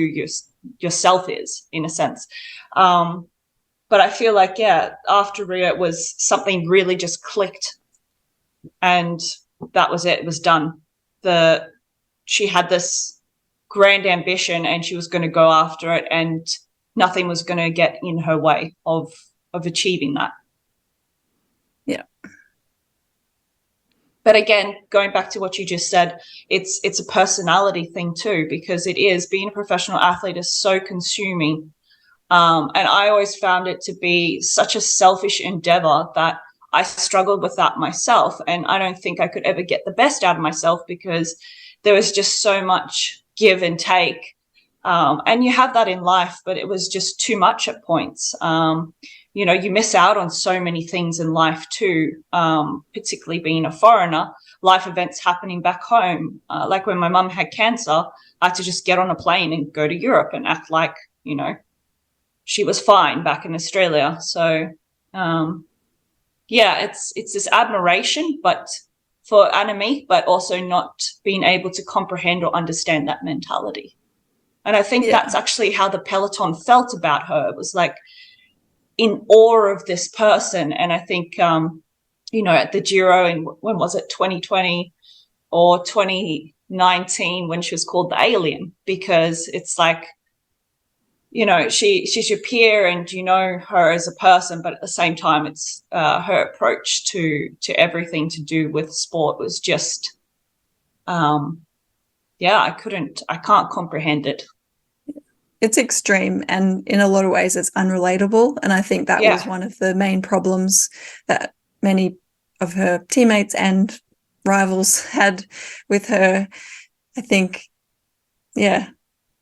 yourself is, in a sense. But I feel like, yeah, after Rio, it was something really just clicked, and that was it. It was done. She had this grand ambition, and she was going to go after it, and nothing was going to get in her way of achieving that. Yeah. But again, going back to what you just said, it's a personality thing too, because it is, being a professional athlete is so consuming. And I always found it to be such a selfish endeavor that I struggled with that myself. And I don't think I could ever get the best out of myself because there was just so much give and take. And you have that in life, but it was just too much at points. You know, you miss out on so many things in life too, particularly being a foreigner, life events happening back home. Like when my mum had cancer, I had to just get on a plane and go to Europe and act like, you know, she was fine back in Australia. So, yeah, it's this admiration, but for Annemiek, but also not being able to comprehend or understand that mentality. And I think that's actually how the peloton felt about her. It was like in awe of this person. And I think, you know, at the Giro in, when was it, 2020 or 2019, when she was called the alien, because it's like, you know, she's your peer and you know her as a person, but at the same time, it's her approach to everything to do with sport was just, yeah, I can't comprehend it. It's extreme, and in a lot of ways it's unrelatable. And I think that was one of the main problems that many of her teammates and rivals had with her. I think, yeah,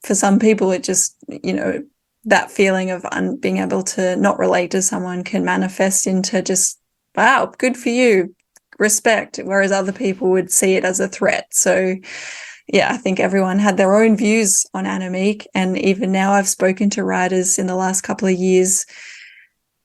for some people it just, you know, that feeling of being able to not relate to someone can manifest into just, wow, good for you, respect, whereas other people would see it as a threat. So yeah, I think everyone had their own views on Annemiek, and even now I've spoken to riders in the last couple of years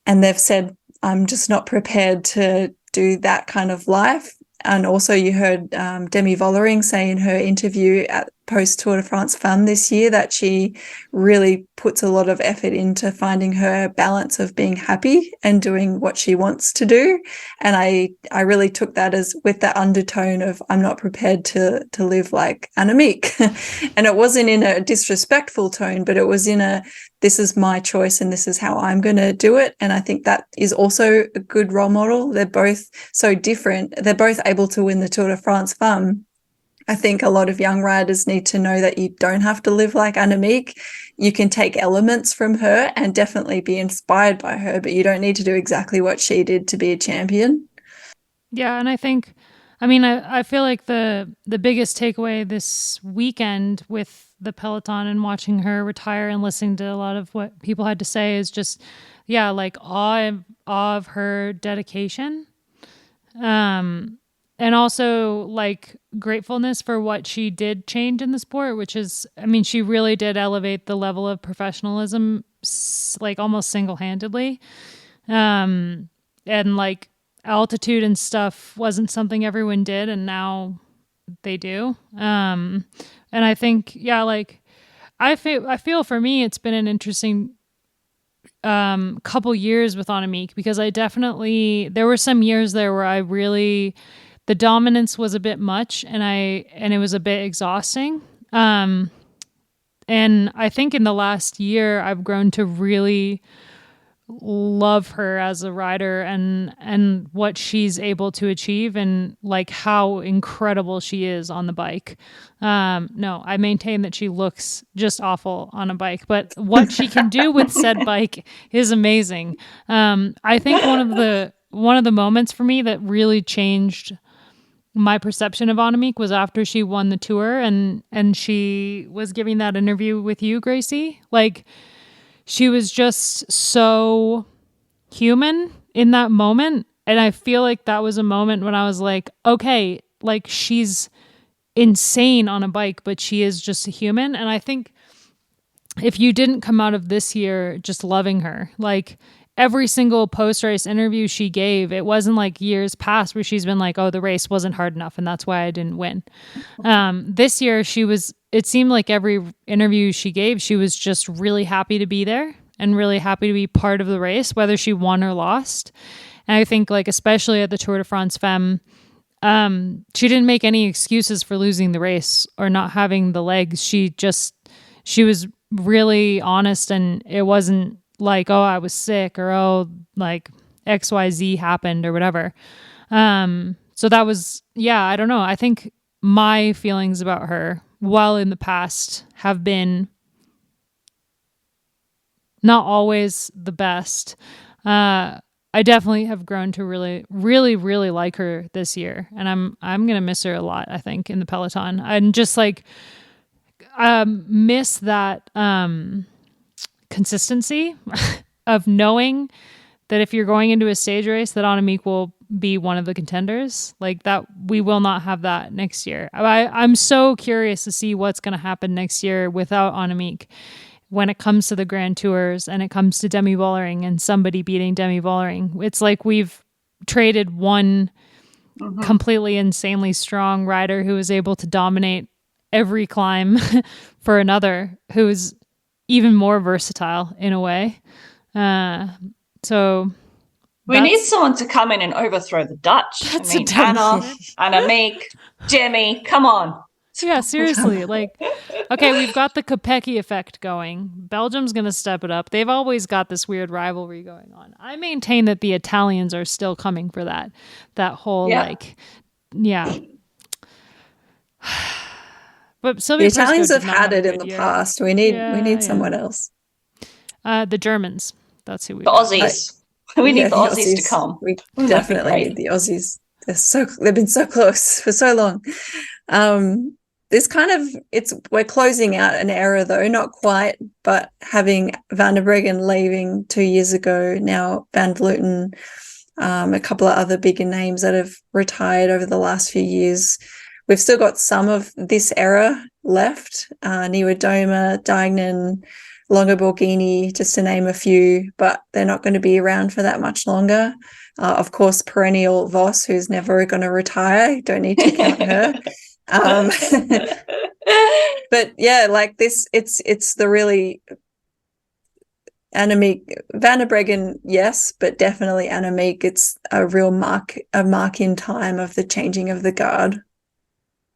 and they've said, I'm just not prepared to do that kind of life. And also you heard Demi Vollering say in her interview at post Tour de France Fun this year that she really puts a lot of effort into finding her balance of being happy and doing what she wants to do. And I really took that as with that undertone of, I'm not prepared to live like Annemiek. And it wasn't in a disrespectful tone, but it was in a, this is my choice and this is how I'm going to do it. And I think that is also a good role model. They're both so different. They're both able to win the Tour de France Fun. I think a lot of young riders need to know that you don't have to live like Annemiek. You can take elements from her and definitely be inspired by her, but you don't need to do exactly what she did to be a champion. Yeah, and I think, I mean, I feel like the biggest takeaway this weekend with the peloton and watching her retire and listening to a lot of what people had to say is just, yeah, like awe of her dedication. And also like gratefulness for what she did change in the sport, which is, I mean, she really did elevate the level of professionalism, like almost single-handedly. And like altitude and stuff wasn't something everyone did, and now they do. And I think, yeah, like I feel for me, it's been an interesting couple years with Annemiek, because there were some years there where the dominance was a bit much, and it was a bit exhausting. And I think in the last year, I've grown to really love her as a rider and what she's able to achieve, and like how incredible she is on the bike. No, I maintain that she looks just awful on a bike, but what she can do with said bike is amazing. I think one of the moments for me that really changed my perception of Annemiek was after she won the Tour, and she was giving that interview with you, Gracie. Like, she was just so human in that moment. And I feel like that was a moment when I was like, okay, like, she's insane on a bike, but she is just a human. And I think if you didn't come out of this year just loving her, like, every single post-race interview she gave, it wasn't like years past where she's been like, oh, the race wasn't hard enough and that's why I didn't win. This year it seemed like every interview she gave, she was just really happy to be there and really happy to be part of the race, whether she won or lost. And I think, like, especially at the Tour de France Femme, she didn't make any excuses for losing the race or not having the legs. She was really honest, and it wasn't like, oh, I was sick, or, oh, like XYZ happened or whatever. So that was, I don't know. I think my feelings about her, while in the past, have been not always the best. I definitely have grown to really, really, really like her this year. And I'm going to miss her a lot, I think, in the peloton. And just like, miss that, consistency of knowing that if you're going into a stage race, that Annemiek will be one of the contenders. Like, that we will not have that next year. I'm so curious to see what's going to happen next year without Annemiek when it comes to the Grand Tours and it comes to Demi Vollering and somebody beating Demi Vollering. It's like we've traded one completely insanely strong rider who was able to dominate every climb for another who's even more versatile in a way. So we need someone to come in and overthrow the Dutch. Anna, Annemiek, Demi, come on. Yeah, seriously. Like, okay, we've got the Kopecky effect going. Belgium's going to step it up. They've always got this weird rivalry going on. I maintain that the Italians are still coming for that whole, But Sylvia the Italians Prisco have had it in the past. We need someone else. The Germans. That's who we The Aussies. We need the Aussies to come. We definitely need the Aussies. They've been so close for so long. We're closing out an era, though, not quite, but having Van der Breggen leaving 2 years ago, now Van Vleuten, a couple of other bigger names that have retired over the last few years. We've still got some of this era left, Niewiadoma, Duignan, Longo Borghini, just to name a few, but they're not going to be around for that much longer. Of course, perennial Voss, who's never going to retire. Don't need to count her. But yeah, like this, it's the really Annemiek, Van der Breggen, yes, but definitely Annemiek. It's a real mark in time of the changing of the guard.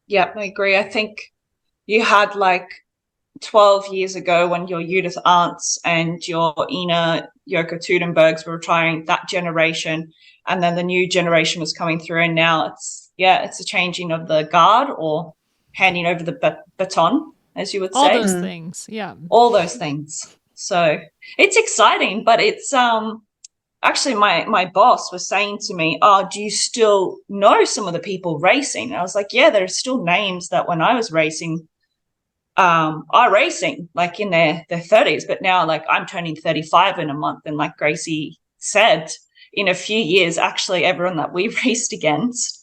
Yeah, I agree. I think you had like 12 years ago when your Judith Arndts and your Ina Joko Tudenbergs were retiring, that generation, and then the new generation was coming through, and now it's a changing of the guard, or handing over the baton, as you would say. All those things, yeah. All those things. So it's exciting, but it's actually my boss was saying to me, oh, do you still know some of the people racing? And I was like, yeah, there are still names that when I was racing are racing, like in their 30s, but now, like, I'm turning 35 in a month, and like Gracie said, in a few years, actually everyone that we raced against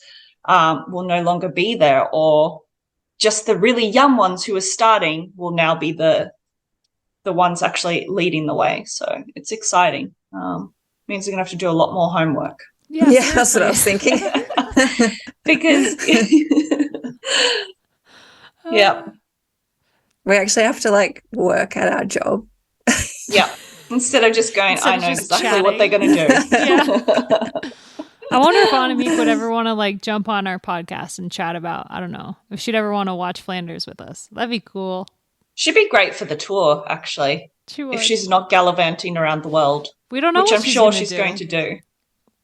will no longer be there, or just the really young ones who are starting will now be the ones actually leading the way. So it's exciting. Means we're gonna have to do a lot more homework. Yeah, that's what I was thinking. Because yeah, we actually have to like work at our job. Yeah. Instead of just going, Instead I of know just exactly what chatting. they're going to do. Yeah. I wonder if Annemiek would ever want to like jump on our podcast and chat about, I don't know, if she'd ever want to watch Flanders with us. That'd be cool. She'd be great for the tour, actually, She would. if she's not gallivanting around the world, We don't know which what I'm she's sure gonna she's do. going to do.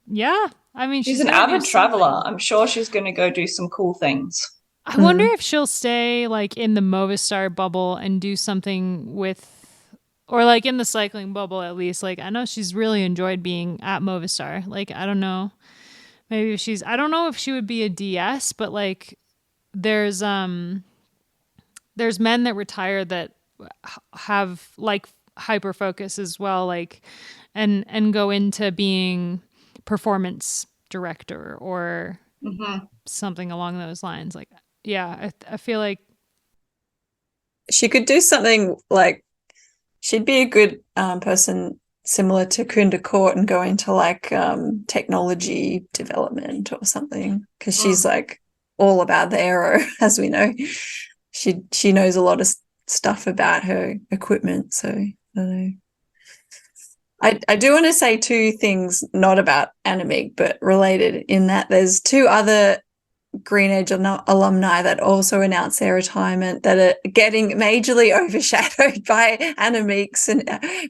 Yeah. I mean, She's an gonna do avid traveler. something. I'm sure she's going to go do some cool things. I wonder if she'll stay like in the Movistar bubble and do something with, or like in the cycling bubble at least. Like I know she's really enjoyed being at Movistar. Like I don't know, maybe if I don't know if she would be a DS, but like there's men that retire that have like hyper focus as well, like and go into being performance director or something along those lines. Like yeah, I feel like She could do something like, she'd be a good person similar to Kunda Court and go into like technology development or something, because she's like all about the aero, as we know. She knows a lot of stuff about her equipment. So I don't know. I do want to say two things, not about Annemiek, but related, in that there's two other Green Edge alumni that also announced their retirement that are getting majorly overshadowed by Annemiek's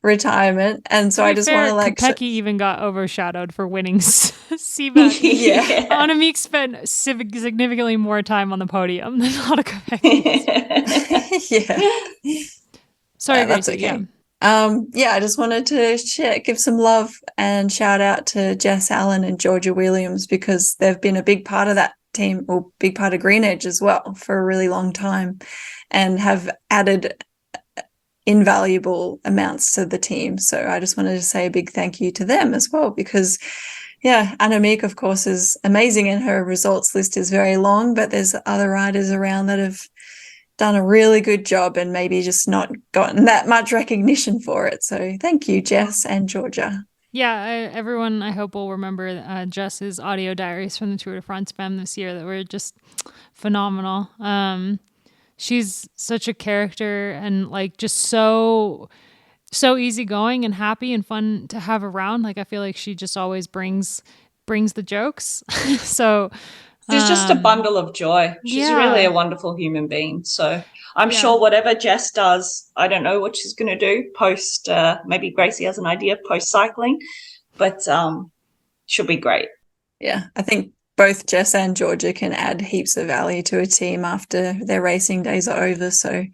retirement. And so I just want to like... Kopecky even got overshadowed for winning Simac. Yeah. Annemiek spent significantly more time on the podium than Lotte Kopecky. Yeah. Sorry, that's Gracie, okay. I just wanted to give some love and shout out to Jess Allen and Georgia Williams, because they've been a big part of that team, or big part of Green Edge as well, for a really long time, and have added invaluable amounts to the team. So I just wanted to say a big thank you to them as well, because Annemiek, of course, is amazing and her results list is very long, but there's other riders around that have done a really good job and maybe just not gotten that much recognition for it. So thank you, Jess and Georgia. Yeah, everyone, I hope, will remember Jess's audio diaries from the Tour de France Femme this year that were just phenomenal. She's such a character and like just so easygoing and happy and fun to have around. Like I feel like she just always brings the jokes. So she's just a bundle of joy. She's really a wonderful human being. So I'm sure whatever Jess does, I don't know what she's going to do post, maybe Gracie has an idea, post cycling, but she'll be great. Yeah, I think both Jess and Georgia can add heaps of value to a team after their racing days are over. So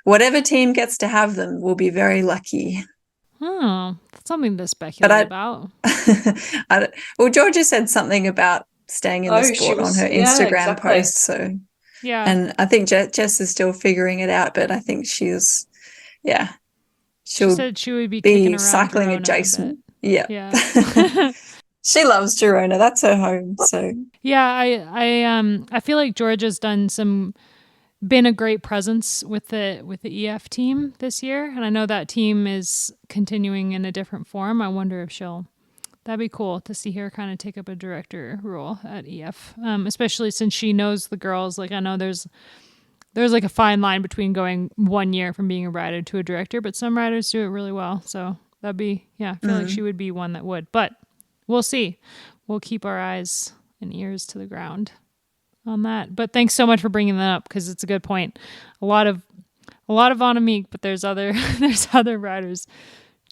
whatever team gets to have them will be very lucky. Oh, that's something to speculate about. Well, Georgia said something about staying in the sport on her Instagram post. So yeah, and I think Jess is still figuring it out, but I think she'll she said she would be cycling Girona adjacent. Yeah. She loves Girona. That's her home. So yeah, I feel like Georgia's been a great presence with the EF team this year, and I know that team is continuing in a different form. I wonder if that'd be cool to see her kind of take up a director role at EF, especially since she knows the girls. Like I know there's like a fine line between going 1 year from being a rider to a director, but some riders do it really well. So that'd be, I feel like she would be one that would, but we'll see. We'll keep our eyes and ears to the ground on that. But thanks so much for bringing that up, because it's a good point. A lot of Annemiek, but there's other riders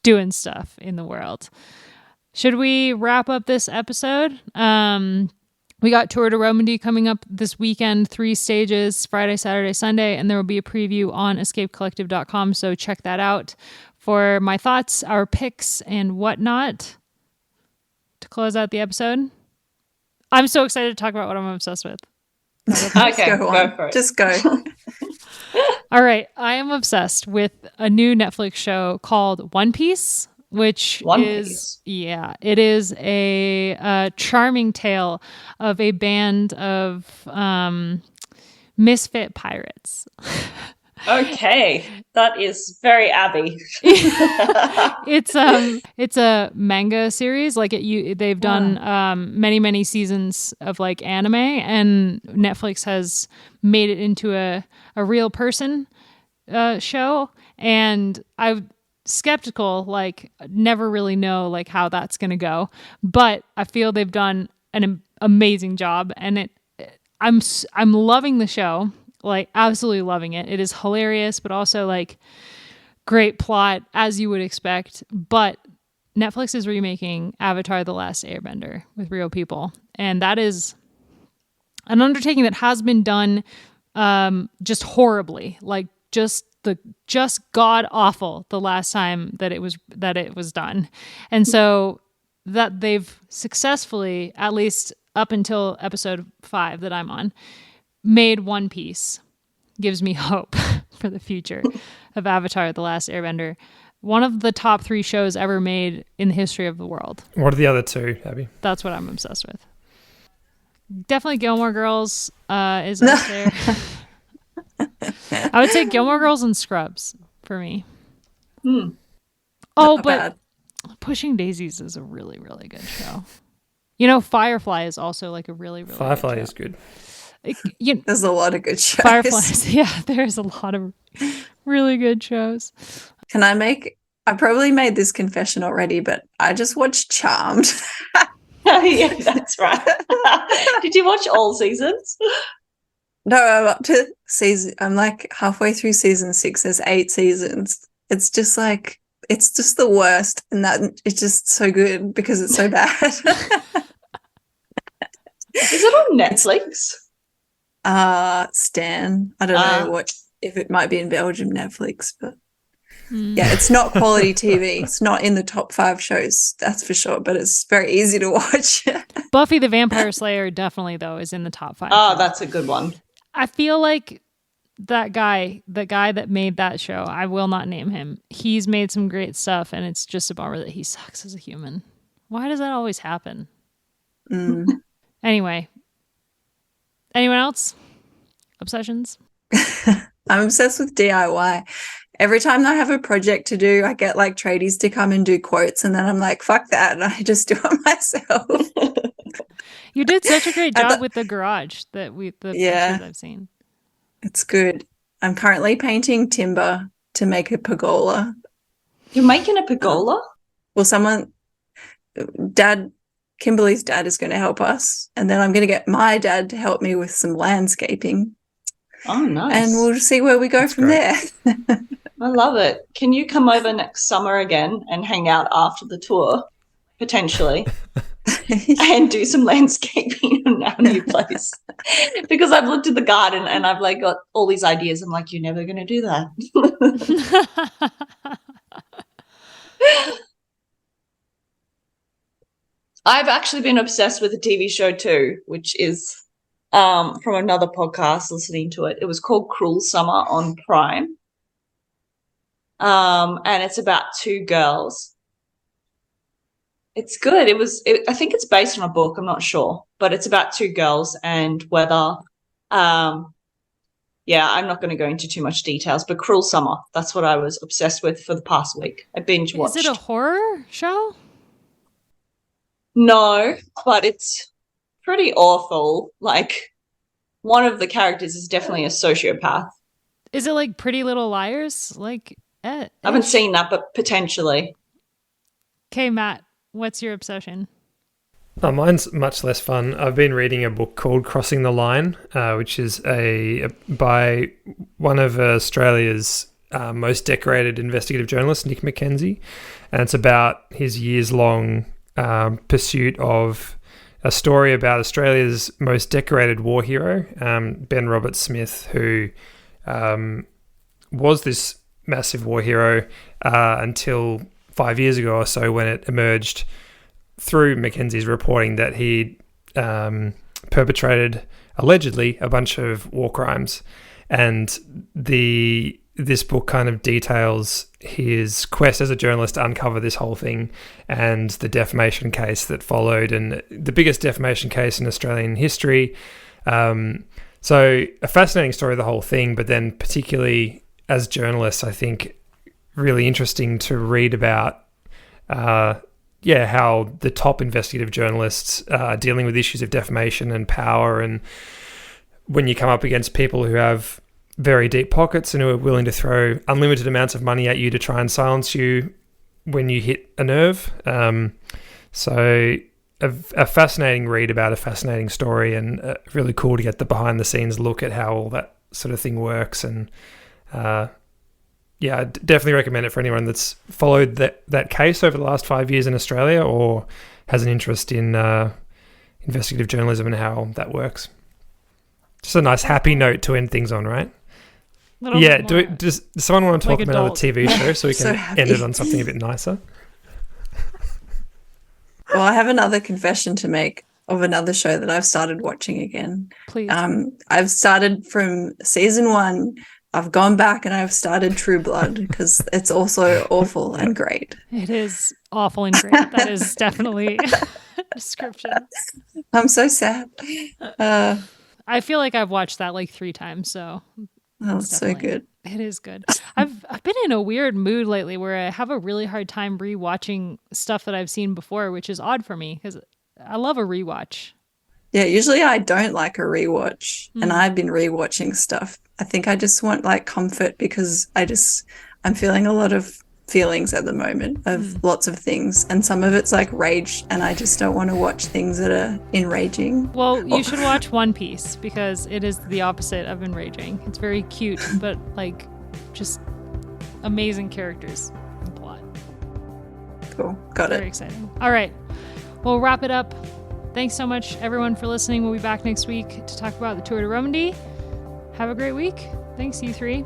doing stuff in the world. Should we wrap up this episode? We got Tour de Romandy coming up this weekend, 3 stages, Friday, Saturday, Sunday, and there will be a preview on escapecollective.com, so check that out for my thoughts, our picks, and whatnot. To close out the episode, I'm so excited to talk about what I'm obsessed with. Okay, go for it. Just go. All right, I am obsessed with a new Netflix show called One Piece, which it is a charming tale of a band of misfit pirates. Okay, that is very Abby. It's a manga series. Like they've done many seasons of like anime, and Netflix has made it into a real person show. And skeptical, like never really know like how that's going to go. But I feel they've done an amazing job, and I'm loving the show, like absolutely loving it. It is hilarious, but also like great plot as you would expect. But Netflix is remaking Avatar: The Last Airbender with real people, and that is an undertaking that has been done just horribly, like just god awful the last time that it was done. And so that they've successfully, at least up until episode 5 that I'm on, made One Piece gives me hope for the future of Avatar: The Last Airbender. One of the top 3 shows ever made in the history of the world. What are the other 2, Abby? That's what I'm obsessed with. Definitely Gilmore Girls is up there. I would say Gilmore Girls and Scrubs for me. Oh, Not but bad. Pushing Daisies is a really, really good show. You know, Firefly is also like a really, really Firefly good show. is good. There's a lot of good shows. Fireflies, yeah, there's a lot of really good shows. I probably made this confession already, but I just watched Charmed. Yeah, that's right. Did you watch all seasons? No, I'm up to I'm like halfway through season 6. There's 8 seasons. It's just the worst. And that it's just so good because it's so bad. Is it on Netflix? Stan. I don't know if it might be in Belgium Netflix, but yeah, it's not quality TV. It's not in the top 5 shows, that's for sure, but it's very easy to watch. Buffy the Vampire Slayer definitely, though, is in the top 5. Oh, that's a good one. I feel like the guy that made that show, I will not name him. He's made some great stuff, and it's just a bummer that he sucks as a human. Why does that always happen? Anyway. Anyone else? Obsessions? I'm obsessed with DIY. Every time I have a project to do, I get like tradies to come and do quotes, and then I'm like, fuck that, and I just do it myself. You did such a great job with the garage pictures I've seen. It's good. I'm currently painting timber to make a pergola. You're making a pergola? Well, Kimberly's dad is going to help us, and then I'm going to get my dad to help me with some landscaping. Oh, nice. And we'll see where we go from there. I love it. Can you come over next summer again and hang out after the tour, potentially, and do some landscaping in our new place? Because I've looked at the garden and I've like got all these ideas. I'm like, you're never going to do that. I've actually been obsessed with a TV show too, which is from another podcast, listening to it. It was called Cruel Summer on Prime. And it's about 2 girls. It's good. I think it's based on a book. I'm not sure, but it's about 2 girls and whether, I'm not going to go into too much details, but Cruel Summer, that's what I was obsessed with for the past week. I binge watched. Is it a horror show? No, but it's pretty awful. Like, one of the characters is definitely a sociopath. Is it like Pretty Little Liars? Like, I haven't seen that, but potentially. Okay, Matt, what's your obsession? Oh, mine's much less fun. I've been reading a book called Crossing the Line, which is by one of Australia's most decorated investigative journalists, Nick Mackenzie, and it's about his years-long pursuit of a story about Australia's most decorated war hero, Ben Roberts-Smith, who was this massive war hero until 5 years ago or so, when it emerged through Mackenzie's reporting that he perpetrated, allegedly, a bunch of war crimes. And this book kind of details his quest as a journalist to uncover this whole thing and the defamation case that followed, and the biggest defamation case in Australian history. So a fascinating story, the whole thing, but then particularly as journalists, I think really interesting to read about how the top investigative journalists are dealing with issues of defamation and power, and when you come up against people who have very deep pockets and who are willing to throw unlimited amounts of money at you to try and silence you when you hit a nerve. So a fascinating read about a fascinating story, and really cool to get the behind the scenes look at how all that sort of thing works. And I definitely recommend it for anyone that's followed that case over the last 5 years in Australia or has an interest in investigative journalism and how that works. Just a nice happy note to end things on, right? Does someone want to talk about another TV show so we can end it on something a bit nicer? Well, I have another confession to make of another show that I've started watching again. Please. I've started from season 1. I've gone back and I've started True Blood because it's also awful and great. It is awful and great. That is definitely a description. I'm so sad. I feel like I've watched that like 3 times, so it's so good. It is good. I've been in a weird mood lately where I have a really hard time rewatching stuff that I've seen before, which is odd for me because I love a rewatch. Yeah, usually I don't like a rewatch, and I've been rewatching stuff. I think I just want like comfort because I'm feeling a lot of feelings at the moment of lots of things, and some of it's like rage, and I just don't want to watch things that are enraging. Well, you should watch One Piece because it is the opposite of enraging. It's very cute, but like just amazing characters and plot. Cool. Got it. Very exciting. All right. We'll wrap it up. Thanks so much, everyone, for listening. We'll be back next week to talk about the Tour de Romandy. Have a great week. Thanks, you 3.